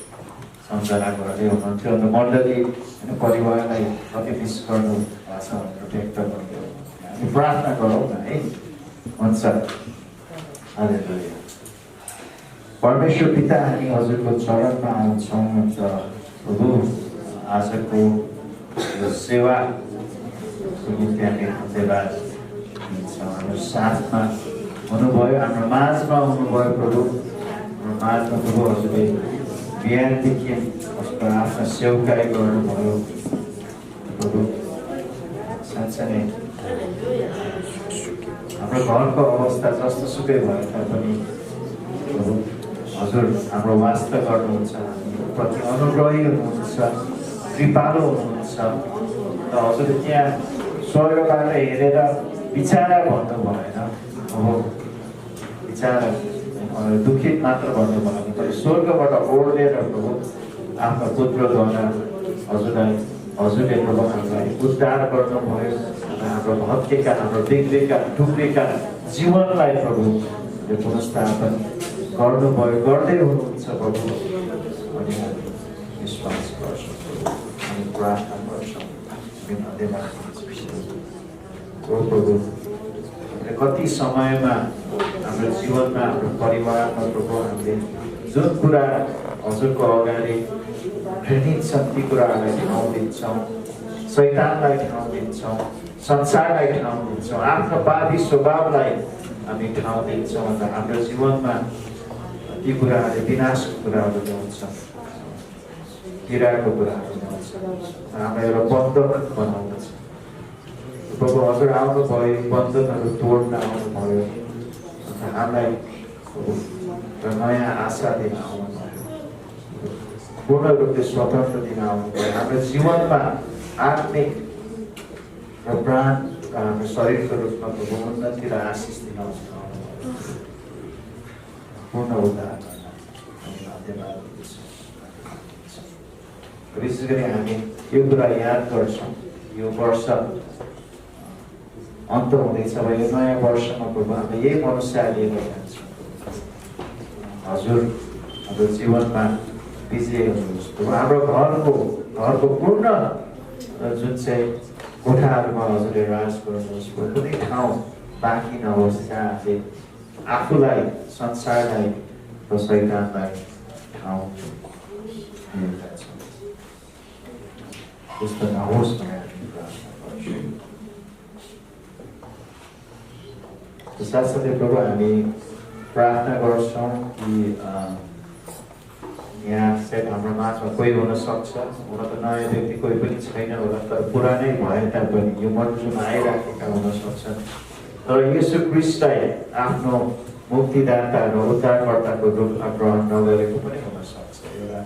सम्झना गर्दै हुनुहुन्थ्यो अन्त मण्डली होइन परिवारलाई कति मिस गर्नु भएको छ भनेर व्यक्त गर्दै हामी प्रार्थना गरौँ न है हुन्छ हालेलुया परमेश्वर पिता हामी हजुरको चरणमा आउँछौँ अन्त प्रभु आजको यो सेवाको निम्ति हामी धन्यवाद दिन्छौँ हाम्रो साथमा हुनुभयो हाम्रो माझमा हुनुभयो प्रभु हाम्रो माझमा प्रभु हजुरले बिहानदेखि हजुरको आफ्नो सेवकाई गर्नुभयो प्रभु साँच्चै हाम्रो घरको अवस्था जस्तो सुकै भए तापनि प्रभु हजुर हाम्रो वास्ता गर्नुहुन्छ हाम्रो प्रति अनुग्रही हुनुहुन्छ कृपालु हुनुहुन्छ र हजुरले त्यहाँ स्वर्गबाट हेरेर विचारा भन्नु भएन अब विचारा दुखित मात्र भन्नु भएन तर स्वर्गबाट ओर्लेर प्रभु आफ्नो पुत्रद्वारा हजुरले प्रभु हामीलाई उद्धार गर्नुभयो हाम्रो भत्केका हाम्रो बिग्रेका टुक्रेका जीवनलाई प्रभु पुनर्स्थापन गर्नुभयो गर्दै हुनुहुन्छ प्रभु अनि हामी विश्वास गर्छौँ हामी प्रार्थना गर्छौँ धन्यवाद प्रभु कति समयमा हाम्रो जीवनमा हाम्रो परिवारमा प्रभु हामीले जुन कुरा हजुरको अगाडि घृणित छ ती कुराहरूलाई ठाउँ दिन्छौँ शैतानलाई ठाउँ दिन्छौँ संसारलाई ठाउँ दिन्छौँ आफ्नो पापी स्वभावलाई हामी ठाउँ दिन्छौँ अन्त हाम्रो जीवनमा ती कुराहरूले विनाशको कुराहरू ल्याउँछ पीडाको कुराहरू ल्याउँछ हामीलाई एउटा बन्धन बनाउँछ प्रभु हजुर आउनुभयो बन्धनहरू तोड्न आउनुभयो अन्त हामीलाई एउटा नयाँ आशा दिन आउनुभयो पूर्ण रूपले स्वतन्त्र दिन आउनुभयो हाम्रो जीवनमा आत्मिक र प्राण हाम्रो शरीरको रूपमा प्रभु उन्नति र आशिष दिन आउनुभयो पूर्ण उद्धार धन्यवाद विशेष गरी हामी यो कुरा याद गर्छौँ यो वर्ष अन्त हुँदैछ अब यो नयाँ वर्षमा प्रभु हामी यही मनुष्य लिएर जान्छौँ हजुर हाम्रो जीवनमा विजय हुनुहोस् प्रभु हाम्रो घरको पूर्ण जुन चाहिँ कोठाहरूमा हजुरले राज गर्नुहोस् कुनै ठाउँ बाँकी नहोस् जहाँ हामीले आफूलाई संसारलाई र शैतानलाई ठाउँ दिएका छौँ त्यस्तो नहोस् भनेर हामी प्रार्थना गर्छौँ साथसाथै प्रभु हामी प्रार्थना गर्छौँ कि यहाँ सायद हाम्रो माझमा कोही हुन सक्छ हुन त नयाँ व्यक्ति कोही पनि छैन होला तर पुरानै भए तापनि यो मण्डलीमा आइराखेका हुन सक्छन् तर येशू क्रिस्टलाई आफ्नो मुक्तिदाता र उद्धारकर्ताको रूपमा ग्रहण नगरेको पनि हुन सक्छ एउटा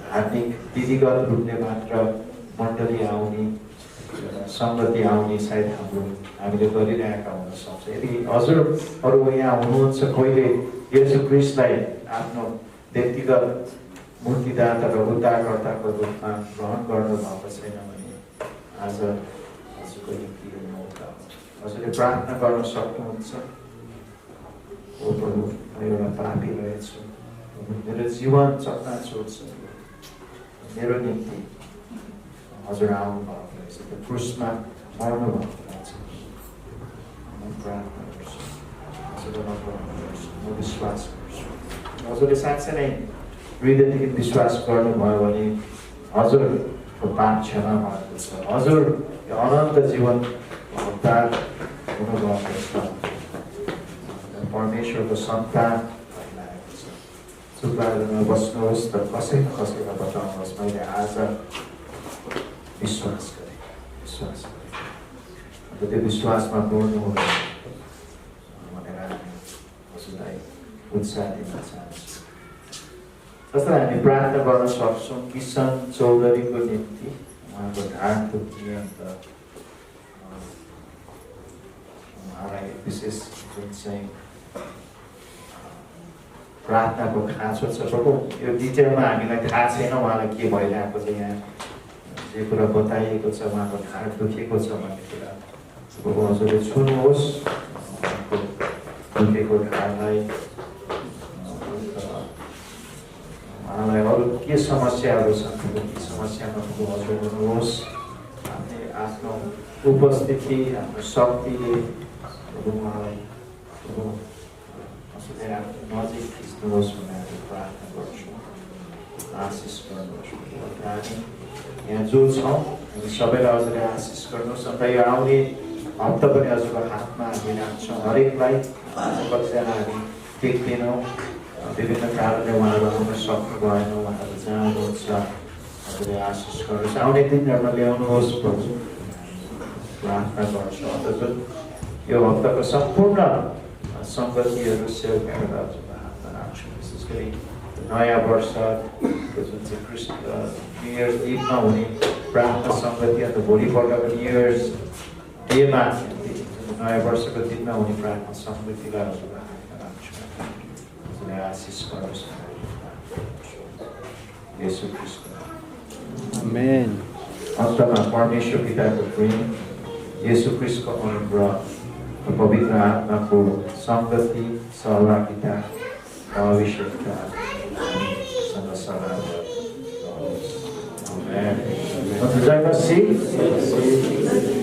धार्मिक विधिगत रूपले मात्र मण्डली आउने सङ्गति आउने सायद हामीले गरिरहेका हुन सक्छ यदि हजुरहरू यहाँ हुनुहुन्छ कोहीले येशू क्रिस्टलाई आफ्नो व्यक्तिगत मुक्तिदाता र उद्धारकर्ताको रूपमा ग्रहण गर्नुभएको छैन भने आज हजुरको निम्ति यो मौका हो हजुरले प्रार्थना गर्न सक्नुहुन्छ ओ प्रभु म एउटा पापी रहेछु मेरो जीवन चकनाचुर छ मेरो निम्ति हजुर आउनुभएको रहेछ त्यो क्रुसमा मर्नुभएको रहेछ म प्रार्थना गर्छु हजुरलाई म विश्वास गर्छु हजुरले साँच्चै नै हृदयदेखि विश्वास गर्नुभयो भने हजुरको पाप क्षमा भएको छ हजुर यो अनन्त जीवन उद्धार हुनुभएको छ परमेश्वरको सन्तान भइरहेको छ चुप लागेर बस्नुहोस् त कसै न कसैलाई बताउनुहोस् मैले आज विश्वास गरेँ अन्त त्यो विश्वासमा पूर्ण हुनु भनेर हामी हजुरलाई उत्साह दिन चाहन्छु जसलाई हामी प्रार्थना गर्न सक्छौँ किशन चौधरीको निम्ति उहाँको ढाड दुख्ने अन्त उहाँलाई विशेष जुन चाहिँ प्रार्थनाको खाँचो छ प्रभु यो डिटेलमा हामीलाई थाहा छैन उहाँलाई के भइरहेको छ यहाँ जे कुरा बताइएको छ उहाँको ढाड दुखेको छ भन्ने कुरा प्रभु हजुरले छुनुहोस् दुखेको ढाडलाई उहाँलाई अरू के समस्याहरू छन् ती समस्यामा प्रभु हजुर हुनुहोस् आफ्नो उपस्थिति आफ्नो शक्तिले प्रभु उहाँलाई प्रभु हजुरले आफ्नो नजिक खिच्नुहोस् भनेर प्रार्थना गर्छु आशिष गर्नुहोस् हामी यहाँ जो छौँ हामी सबैलाई हजुरले आशिष गर्नुहोस् अन्त यो आउने हप्ता पनि हजुरको हातमा हामी राख्छौँ हरेकलाई कतिजना हामी देख्दैनौँ विभिन्न कारणले उहाँहरू आउन सक्नु भएन उहाँहरू जहाँ हुनुहुन्छ हजुरले आशिष गर्नुहोस् आउने दिनहरूमा ल्याउनुहोस् प्रभु प्रार्थना गर्छु अन्त जुन यो हप्ताको सम्पूर्ण सङ्गतिहरू सेवकहरू हजुरको हातमा राख्छु विशेष गरी नयाँ वर्षको जुन चाहिँ क्रिस्ट न्यु इयर्स इभमा हुने प्रार्थना सङ्गति अन्त भोलिपल्टको न्यु इयर्स डेमा नयाँ वर्षको दिनमा हुने प्रार्थना सङ्गतिलाई हजुरको हातमा राख्छु हजुरले आशिष गर्नुहोस् येशू ख्रीष्ट आमेन अन्तमा परमेश्वर पिताको प्रेम येशू ख्रीष्टको अनुग्रह पवित्र आत्माको सङ्गति सहभागिता भविष्यका सँग सदा रहोस्। आमेन। जय मसीह।